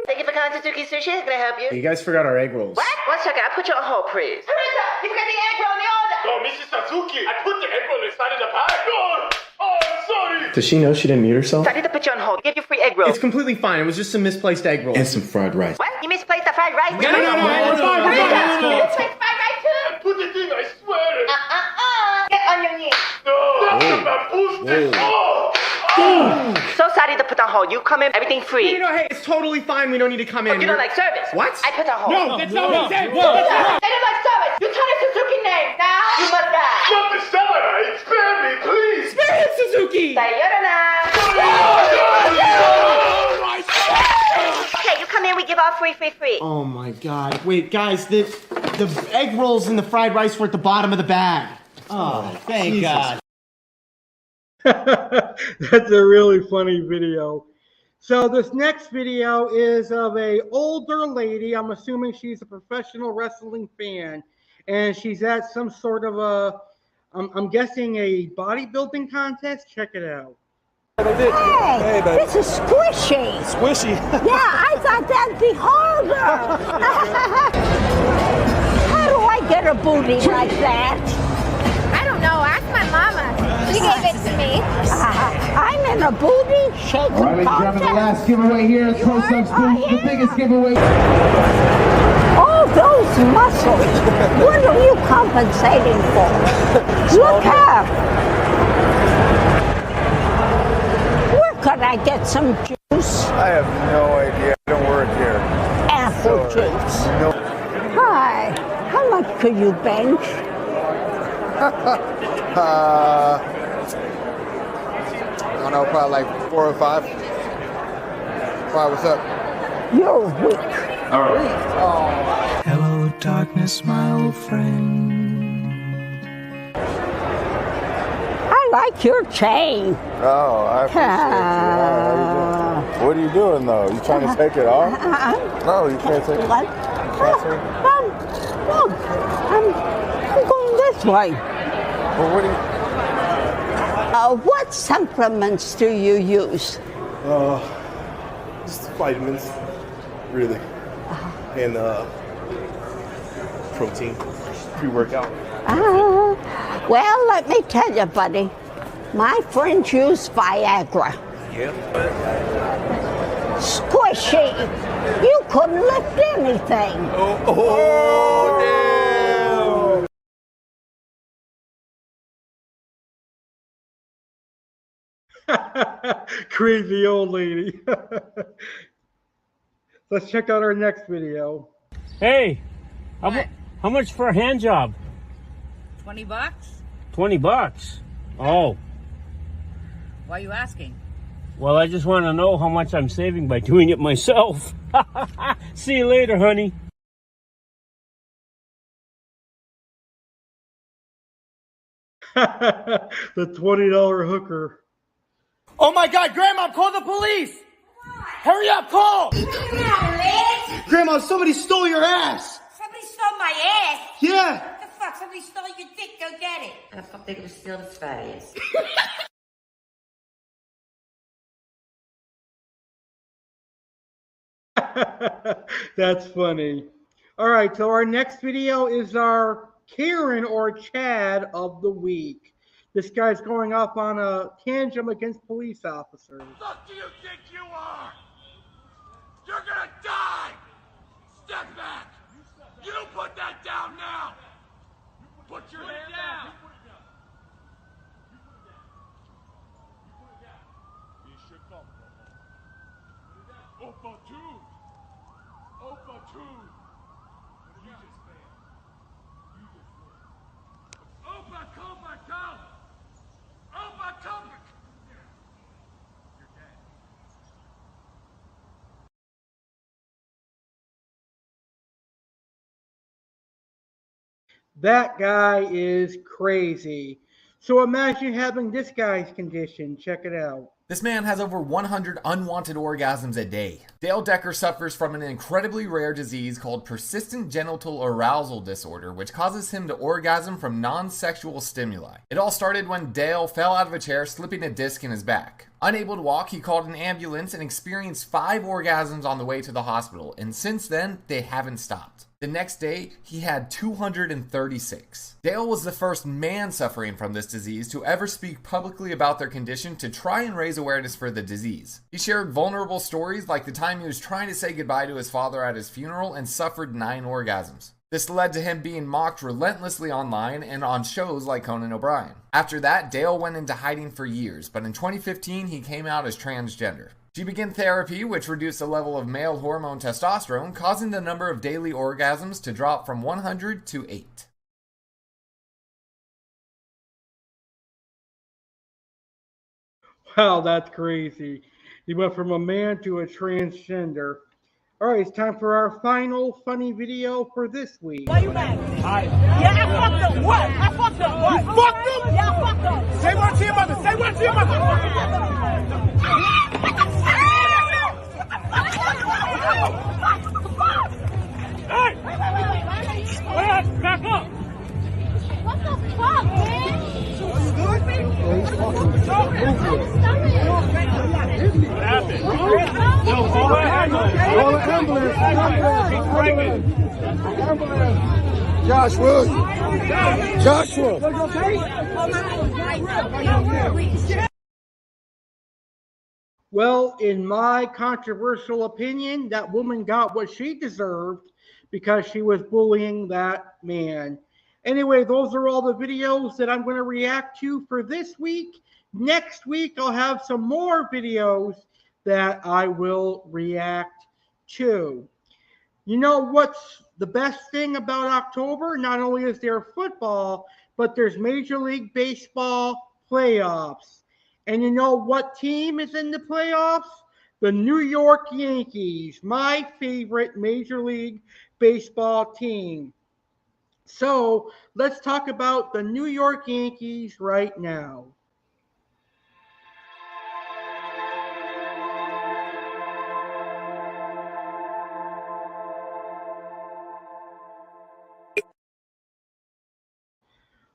Thank you for calling Suzuki Sushi. How can I help you? You guys forgot our egg rolls. What? 1 second. I'll put you on hold, please. Teresa, you forgot the egg roll in the order. Oh, Mrs. Suzuki, I put the egg roll inside of the bag. Oh, I'm sorry. Does she know she didn't mute herself? So I need to put you on hold. Give you free egg roll. It's completely fine. It was just some misplaced egg rolls. And some fried rice. What? You misplaced the fried rice? No. It's fine. Teresa, you misplaced fried rice too? I put it in, I swear it. Get on your knees. No, my boosted. So sorry to put on hold. You come in, everything free. No, hey, it's totally fine. We don't need to come in. You don't like service? What? I put on hold. No, that's not what he said. They don't like service. You turn a Suzuki name. Now you must die. Not the samurai. Spare me, please. Spare him, Suzuki! Sayonara. Oh, my God. Okay, you come in, we give all free. Oh my god. Wait, guys, the egg rolls and the fried rice were at the bottom of the bag. Oh, thank God. That's a really funny video. So this next video is of a older lady. I'm assuming she's a professional wrestling fan, and she's at some sort of a, I'm guessing a bodybuilding contest. Check it out. Hey, this is squishy. Squishy. Yeah, I thought that'd be harder. How do I get a booty like that? I don't know. Ask my mama. She gave it to me. I'm in a booty shaking All right, ladies and gentlemen, the last giveaway here is Close Up Spoon, the biggest giveaway. All those muscles. What are you compensating for? Look up. Where could I get some juice? I have no idea. I don't work here. Apple juice. No. Hi. How much could you bench? I don't know, probably like 4 or 5. Why, what's up? You're weak. All right. Hello, darkness, my old friend. I like your chain. Oh, I appreciate you. What are you doing, though? You trying to take it off? No, you can't take it. What? I'm going this way. Well, what do you... What supplements do you use? Just vitamins, really, and protein, pre-workout. Well, let me tell you, buddy, my friends use Viagra. Yeah. Squishy, you couldn't lift anything. Oh, damn. Crazy old lady. Let's check out our next video. Hey, how much for a hand job? $20. $20. Oh. Why are you asking? Well, I just want to know how much I'm saving by doing it myself. See you later, honey. The $20 hooker. Oh my God, Grandma, call the police! Hurry up, call! Alex! Grandma, somebody stole your ass. Somebody stole my ass? Yeah. What the fuck? Somebody stole your dick. Go get it. How the fuck they gonna steal this fat ass? That's funny. All right, so our next video is our Karen or Chad of the week. This guy's going off on a tangent against police officers. What do you think you are? You're gonna die! Step back! You put that down now! Put your hand down! Opportune! Opportune! You just failed. You just failed. Opportune! Opportune! You're dead. That guy is crazy. So imagine having this guy's condition. Check it out. This man has over 100 unwanted orgasms a day. Dale Decker suffers from an incredibly rare disease called persistent genital arousal disorder, which causes him to orgasm from non-sexual stimuli. It all started when Dale fell out of a chair, slipping a disc in his back. Unable to walk, he called an ambulance and experienced 5 orgasms on the way to the hospital, and since then, they haven't stopped. The next day, he had 236. Dale was the first man suffering from this disease to ever speak publicly about their condition to try and raise awareness for the disease. He shared vulnerable stories like the time he was trying to say goodbye to his father at his funeral and suffered 9 orgasms. This led to him being mocked relentlessly online and on shows like Conan O'Brien. After that, Dale went into hiding for years, but in 2015 he came out as transgender. She began therapy, which reduced the level of male hormone testosterone, causing the number of daily orgasms to drop from 100 to 8. Wow, that's crazy. He went from a man to a transgender. All right, it's time for our final funny video for this week. Why you mad? Yeah, I fucked up. What? I fucked up. What? You fucked up? Yeah, I fucked up. Say what to your mother. Say what to your mother. Hey! Wait, back up! What the fuck, man? What happened? No, call the ambulance. Call the ambulance. He's pregnant. Ambulance. Josh Williams. Joshua. Well, in my controversial opinion, that woman got what she deserved because she was bullying that man. Anyway, those are all the videos that I'm going to react to for this week. Next week, I'll have some more videos that I will react to. You know what's the best thing about October? Not only is there football, but there's Major League Baseball playoffs. And you know what team is in the playoffs? The New York Yankees, my favorite Major League Baseball team. So let's talk about the New York Yankees right now.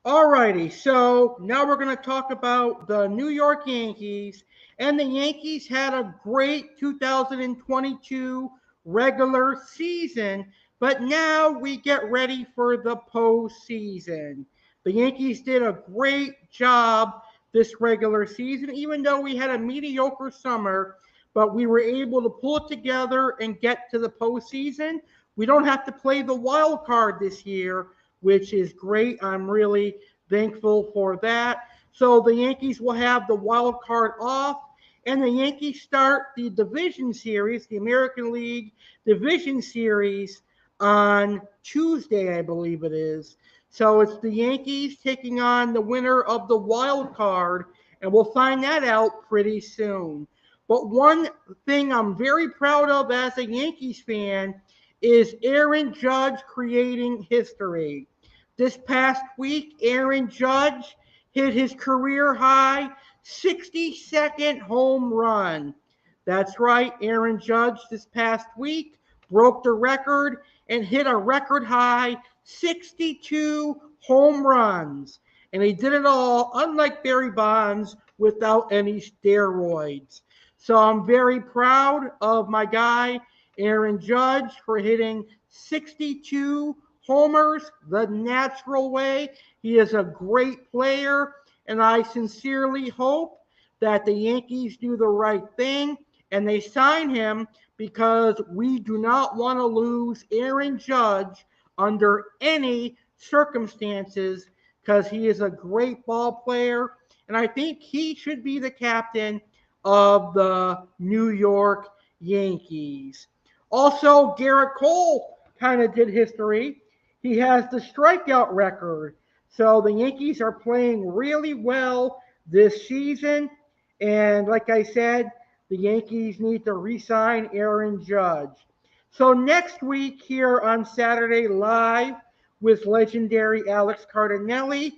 Alrighty, so now we're going to talk about the New York Yankees. And the Yankees had a great 2022 regular season, but now we get ready for the postseason. The Yankees did a great job this regular season, even though we had a mediocre summer, but we were able to pull it together and get to the postseason. We don't have to play the wild card this year, which is great. I'm really thankful for that. So the Yankees will have the wild card off, and the Yankees start the division series, the American League Division Series, on Tuesday, I believe it is. So it's the Yankees taking on the winner of the wild card, and we'll find that out pretty soon. But one thing I'm very proud of as a Yankees fan is Aaron Judge creating history. This past week, Aaron Judge hit his career high 62nd home run. That's right, Aaron Judge this past week broke the record and hit a record high 62 home runs. And he did it all, unlike Barry Bonds, without any steroids. So I'm very proud of my guy, Aaron Judge, for hitting 62 homers the natural way. He is a great player, and I sincerely hope that the Yankees do the right thing and they sign him, because we do not want to lose Aaron Judge under any circumstances, because he is a great ball player, and I think he should be the captain of the New York Yankees. Also, Garrett Cole kind of did history. He has the strikeout record. So the Yankees are playing really well this season. And like I said, the Yankees need to re-sign Aaron Judge. So next week here on Saturday Live with Legendary Alex Cardinale,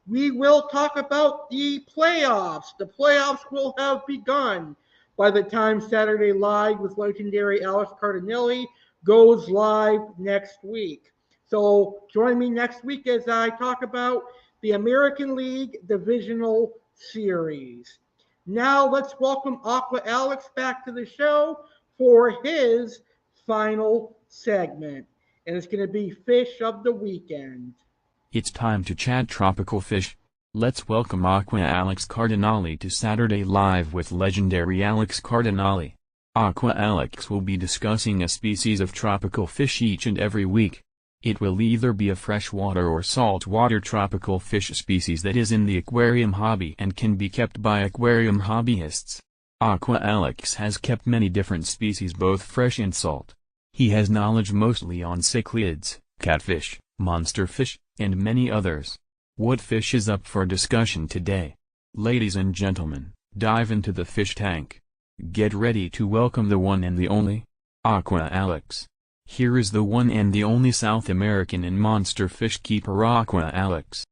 we will talk about the playoffs. The playoffs will have begun by the time Saturday Live with Legendary Alex Cardinale goes live next week. So join me next week as I talk about the American League Divisional Series. Now let's welcome Aqua Alex back to the show for his final segment. And it's going to be Fish of the Weekend. It's time to chat tropical fish. Let's welcome Aqua Alex Cardinale to Saturday Live with Legendary Alex Cardinale. Aqua Alex will be discussing a species of tropical fish each and every week. It will either be a freshwater or saltwater tropical fish species that is in the aquarium hobby and can be kept by aquarium hobbyists. Aqua Alex has kept many different species, both fresh and salt. He has knowledge mostly on cichlids, catfish, monsterfish, and many others. What fish is up for discussion today? Ladies and gentlemen, dive into the fish tank. Get ready to welcome the one and the only, Aqua Alex. Here is the one and the only South American and monster fish keeper, Aqua Alex.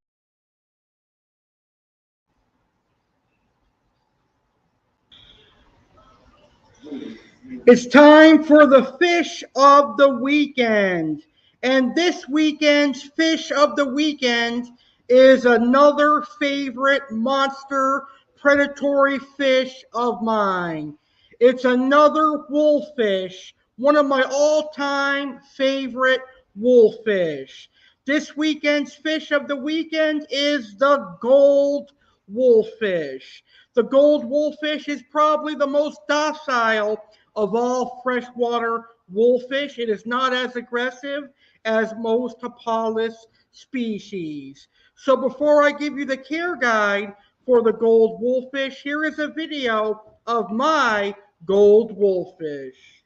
It's time for the Fish of the Weekend. And this weekend's Fish of the Weekend is another favorite monster predatory fish of mine. It's another wolffish, one of my all-time favorite wolffish. This weekend's Fish of the Weekend is the gold wolffish. The gold wolffish is probably the most docile of all freshwater wolffish. It is not as aggressive as most Hapalis species. So before I give you the care guide for the gold wolffish, here is a video of my gold wolffish.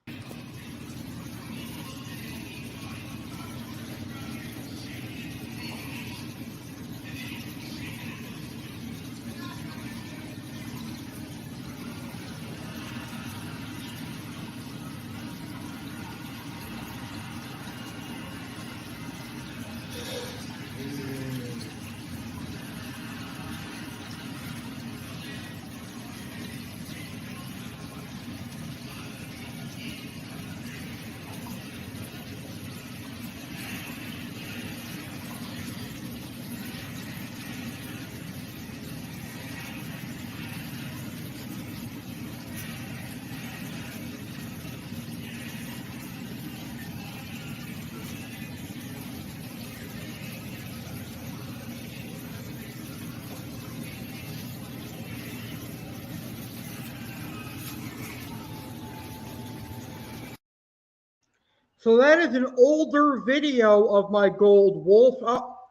So that is an older video of my gold wolf.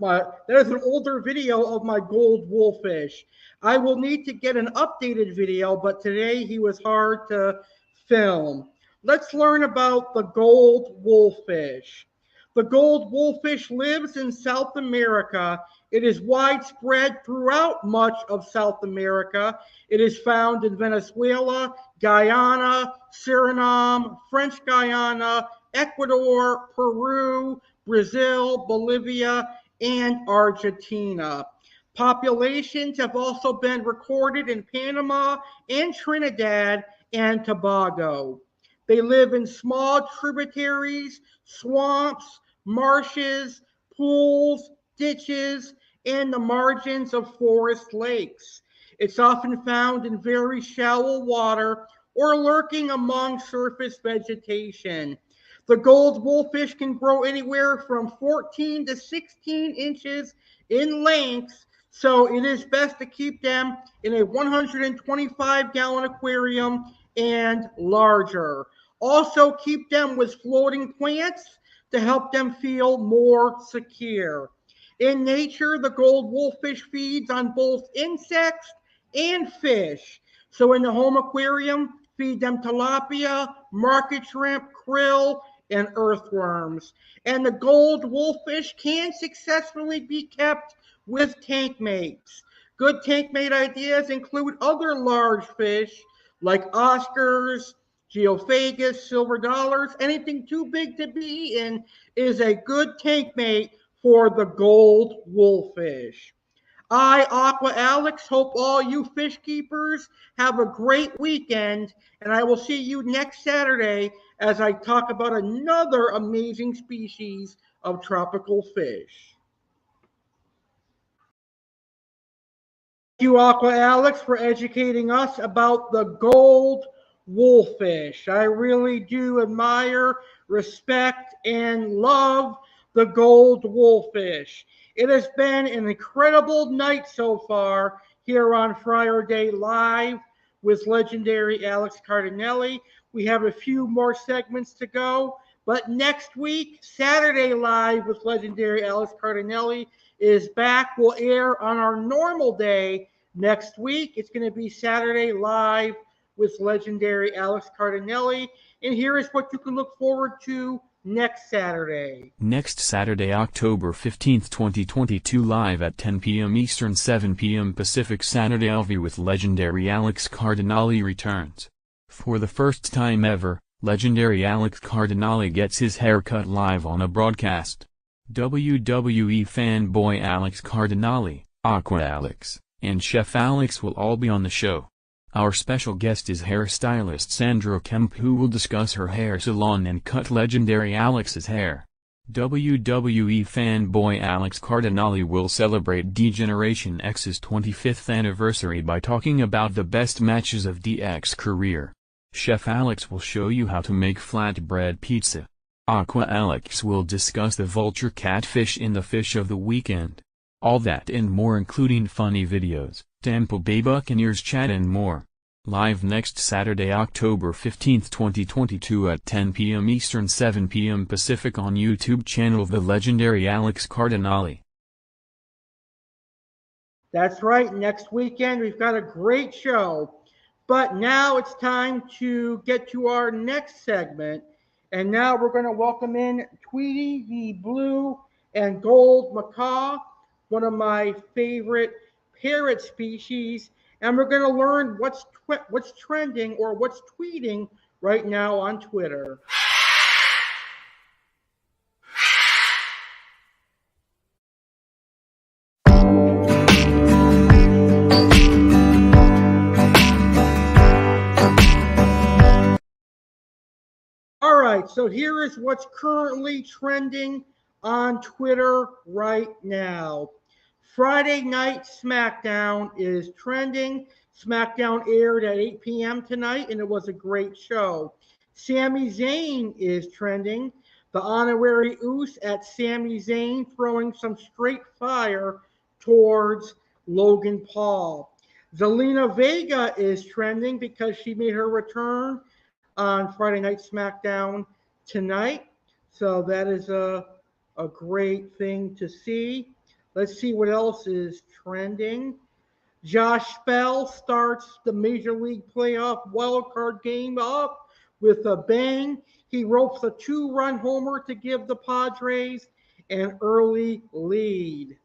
That is an older video of my gold wolffish. I will need to get an updated video, but today he was hard to film. Let's learn about the gold wolffish. The gold wolffish lives in South America. It is widespread throughout much of South America. It is found in Venezuela, Guyana, Suriname, French Guiana, Ecuador, Peru, Brazil, Bolivia, and Argentina. Populations have also been recorded in Panama and Trinidad and Tobago. They live in small tributaries, swamps, marshes, pools, ditches, and the margins of forest lakes. It's often found in very shallow water or lurking among surface vegetation. The gold wolffish can grow anywhere from 14 to 16 inches in length, so it is best to keep them in a 125-gallon aquarium and larger. Also, keep them with floating plants to help them feel more secure. In nature, the gold wolffish feeds on both insects and fish. So in the home aquarium, feed them tilapia, market shrimp, krill, and earthworms. And the gold wolffish can successfully be kept with tank mates. Good tank mate ideas include other large fish like Oscars, Geophagus, silver dollars. Anything too big to be eaten is a good tank mate for the gold wolffish. I, Aqua Alex, hope all you fish keepers have a great weekend, and I will see you next Saturday as I talk about another amazing species of tropical fish. Thank you, Aqua Alex, for educating us about the gold wolffish. I really do admire, respect, and love the gold wolffish. It has been an incredible night so far here on Friurday Live with Legendary Alex Cardinale. We have a few more segments to go, but next week, Saturday Live with Legendary Alex Cardinale is back. Will air on our normal day next week. It's going to be Saturday Live with Legendary Alex Cardinale. And here is what you can look forward to next Saturday. Next Saturday, October 15th, 2022, live at 10 p.m. Eastern, 7 p.m. Pacific, Saturday LV with Legendary Alex Cardinale returns. For the first time ever, Legendary Alex Cardinale gets his haircut live on a broadcast. WWE fanboy Alex Cardinale, Aqua Alex, and Chef Alex will all be on the show. Our special guest is hairstylist Sandra Kemp, who will discuss her hair salon and cut Legendary Alex's hair. WWE fanboy Alex Cardinale will celebrate D-Generation X's 25th anniversary by talking about the best matches of DX's career. Chef Alex will show you how to make flatbread pizza. Aqua Alex will discuss the vulture catfish in the fish of the weekend. All that and more, including funny videos, Tampa Bay Buccaneers chat and more. Live next Saturday, October 15th, 2022 at 10 p.m. Eastern, 7 p.m. Pacific on YouTube channel The Legendary Alex Cardinale. That's right. Next weekend, we've got a great show. But now it's time to get to our next segment. And now we're going to welcome in Tweety, the blue and gold macaw, one of my favorite parrot species. And we're going to learn what's trending or what's tweeting right now on Twitter. All right, so here is what's currently trending on Twitter right now. Friday Night SmackDown is trending. SmackDown aired at 8 p.m. tonight, and it was a great show. Sami Zayn is trending. The honorary Uce at Sami Zayn throwing some straight fire towards Logan Paul. Zelina Vega is trending because she made her return on Friday Night SmackDown tonight. So that is a great thing to see. Let's see what else is trending. Josh Bell starts the Major League Playoff wildcard game up with a bang. He ropes a 2-run homer to give the Padres an early lead.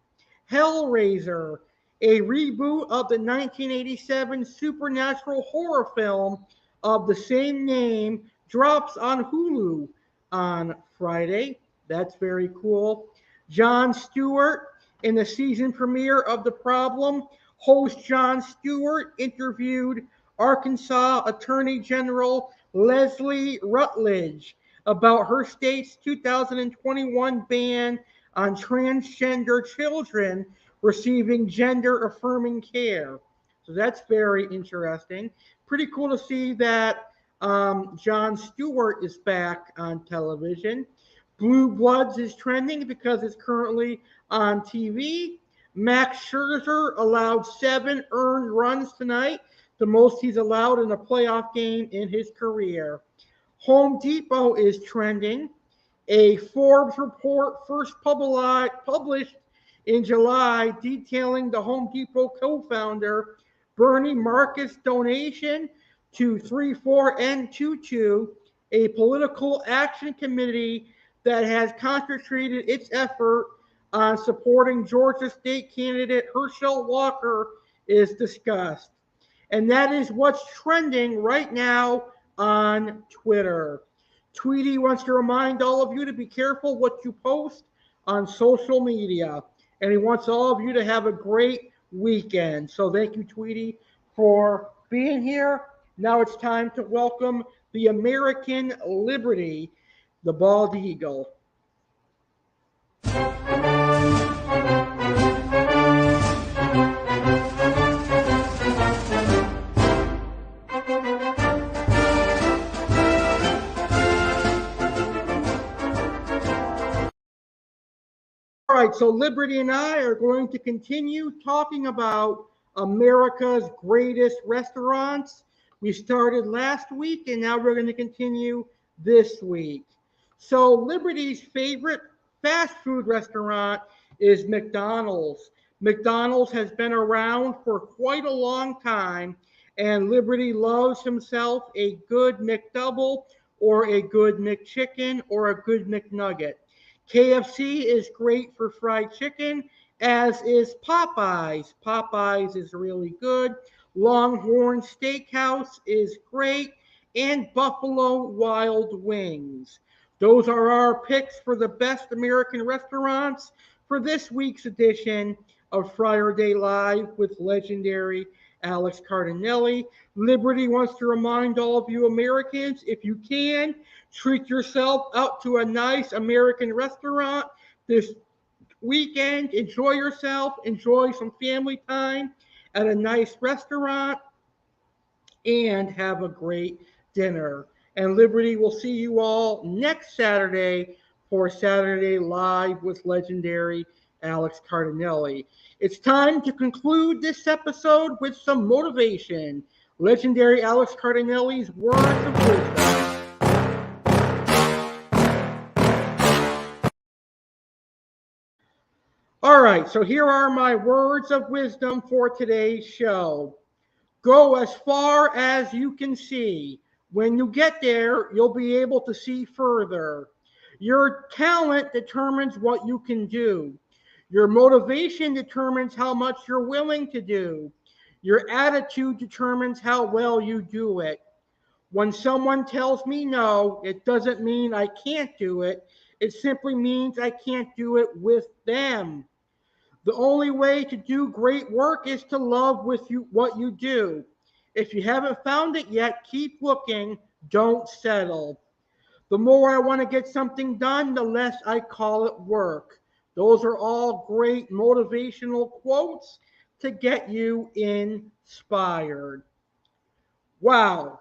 Hellraiser, a reboot of the 1987 supernatural horror film of the same name, drops on Hulu on Friday. That's very cool. Jon Stewart, in the season premiere of The Problem, host Jon Stewart interviewed Arkansas Attorney General Leslie Rutledge about her state's 2021 ban on transgender children receiving gender-affirming care. So that's very interesting. Pretty cool to see that Jon Stewart is back on television. Blue Bloods is trending because it's currently on TV. Max Scherzer allowed 7 earned runs tonight, the most he's allowed in a playoff game in his career. Home Depot is trending. A Forbes report first published in July detailing the Home Depot co-founder Bernie Marcus' donation to 34N22, a political action committee that has concentrated its effort on supporting Georgia state candidate Herschel Walker, is discussed. And that is what's trending right now on Twitter. Tweety wants to remind all of you to be careful what you post on social media. And he wants all of you to have a great weekend. So thank you, Tweety, for being here. Now it's time to welcome the American Liberty, the bald eagle. All right, so Liberty and I are going to continue talking about America's greatest restaurants. We started last week, and now we're going to continue this week. So Liberty's favorite fast food restaurant is McDonald's. McDonald's has been around for quite a long time, and Liberty loves himself a good McDouble or a good McChicken or a good McNugget. KFC is great for fried chicken, as is Popeyes. Popeyes is really good. Longhorn Steakhouse is great, and Buffalo Wild Wings. Those are our picks for the best American restaurants for this week's edition of Friurday Live with Legendary Alex Cardinale. Liberty wants to remind all of you Americans, if you can, treat yourself out to a nice American restaurant this weekend. Enjoy yourself. Enjoy some family time at a nice restaurant and have a great dinner. And Liberty will see you all next Saturday for Saturday Live with Legendary Alex Cardinale. It's time to conclude this episode with some motivation. Legendary Alex Cardinale's words of wisdom. All right, so here are my words of wisdom for today's show. Go as far as you can see. When you get there, you'll be able to see further. Your talent determines what you can do. Your motivation determines how much you're willing to do. Your attitude determines how well you do it. When someone tells me no, it doesn't mean I can't do it. It simply means I can't do it with them. The only way to do great work is to love what you do. If you haven't found it yet, keep looking. Don't settle. The more I want to get something done, the less I call it work. Those are all great motivational quotes to get you inspired. Wow,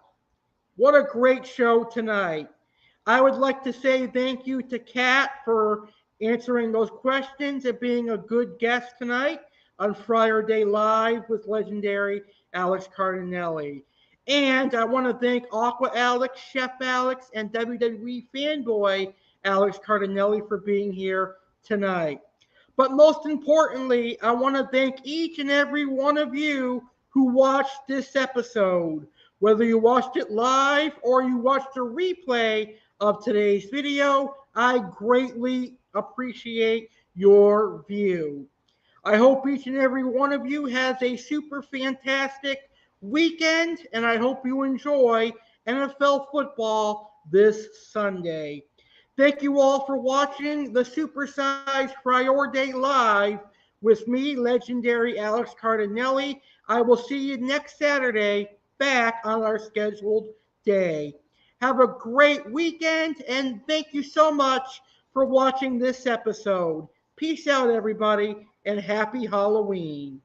what a great show tonight. I would like to say thank you to Kat for answering those questions and being a good guest tonight on Friurday Live with Legendary Alex Cardinale. And I want to thank Aqua Alex, Chef Alex, and WWE fanboy Alex Cardinale for being here tonight. But most importantly, I want to thank each and every one of you who watched this episode. Whether you watched it live or you watched a replay of today's video, I greatly appreciate your view. I hope each and every one of you has a super fantastic weekend, and I hope you enjoy NFL football this Sunday. Thank you all for watching the Supersized Friurday Live with me, Legendary Alex Cardinale. I will see you next Saturday back on our scheduled day. Have a great weekend, and thank you so much for watching this episode. Peace out, everybody, and happy Halloween.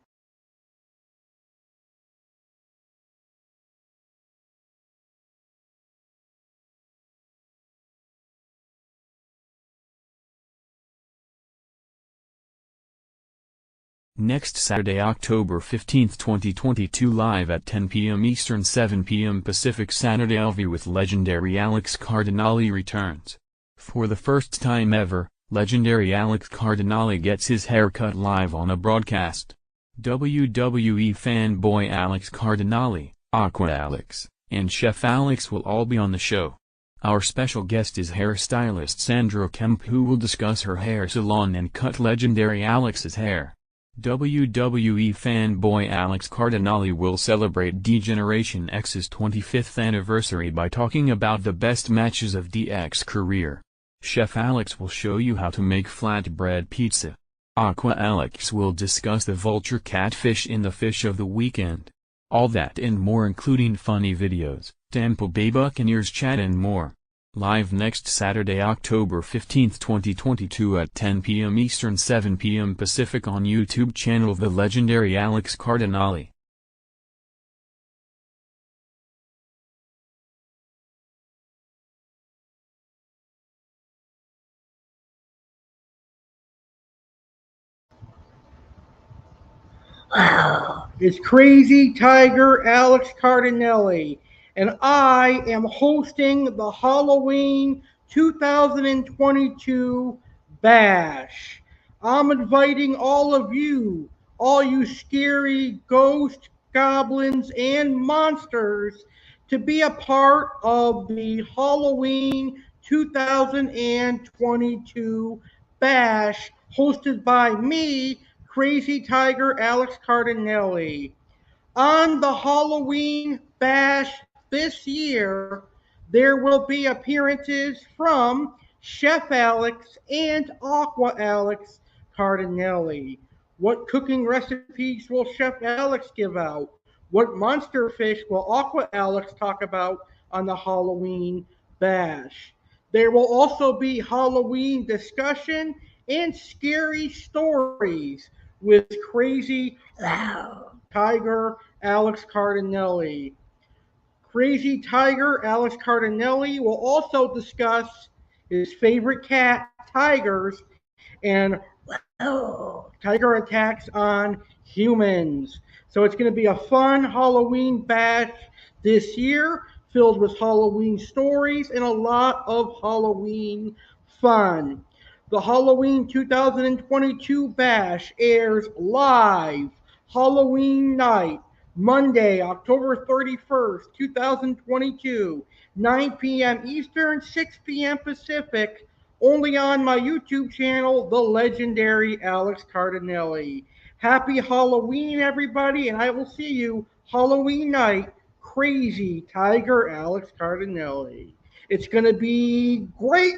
Next Saturday, October 15, 2022, live at 10 p.m. Eastern, 7 p.m. Pacific, Saturday LV with Legendary Alex Cardinale returns. For the first time ever, Legendary Alex Cardinale gets his hair cut live on a broadcast. WWE fanboy Alex Cardinale, Aqua Alex, and Chef Alex will all be on the show. Our special guest is hairstylist Sandra Kemp, who will discuss her hair salon and cut Legendary Alex's hair. WWE fanboy Alex Cardinale will celebrate D-Generation X's 25th anniversary by talking about the best matches of DX's career. Chef Alex will show you how to make flatbread pizza. Aqua Alex will discuss the vulture catfish in the fish of the weekend. All that and more, including funny videos, Tampa Bay Buccaneers chat and more. Live next Saturday, October 15, 2022 at 10 p.m. Eastern, 7 p.m. Pacific on YouTube channel The Legendary Alex Cardinale. It's Crazy Tiger Alex Cardinale, and I am hosting the Halloween 2022 Bash. I'm inviting all of you, all you scary ghosts, goblins, and monsters, to be a part of the Halloween 2022 Bash hosted by me, Crazy Tiger Alex Cardinale. On the Halloween Bash this year, there will be appearances from Chef Alex and Aqua Alex Cardinale. What cooking recipes will Chef Alex give out? What monster fish will Aqua Alex talk about on the Halloween Bash? There will also be Halloween discussion and scary stories with Crazy Tiger Alex Cardinale. Crazy Tiger Alex Cardinale will also discuss his favorite cat, tigers, and tiger attacks on humans. So it's going to be a fun Halloween bash this year, filled with Halloween stories and a lot of Halloween fun. The Halloween 2022 Bash airs live Halloween night, Monday, October 31st, 2022, 9 p.m. Eastern, 6 p.m. Pacific, only on my YouTube channel, The Legendary Alex Cardinale. Happy Halloween, everybody, and I will see you Halloween night, Crazy Tiger Alex Cardinale. It's going to be great.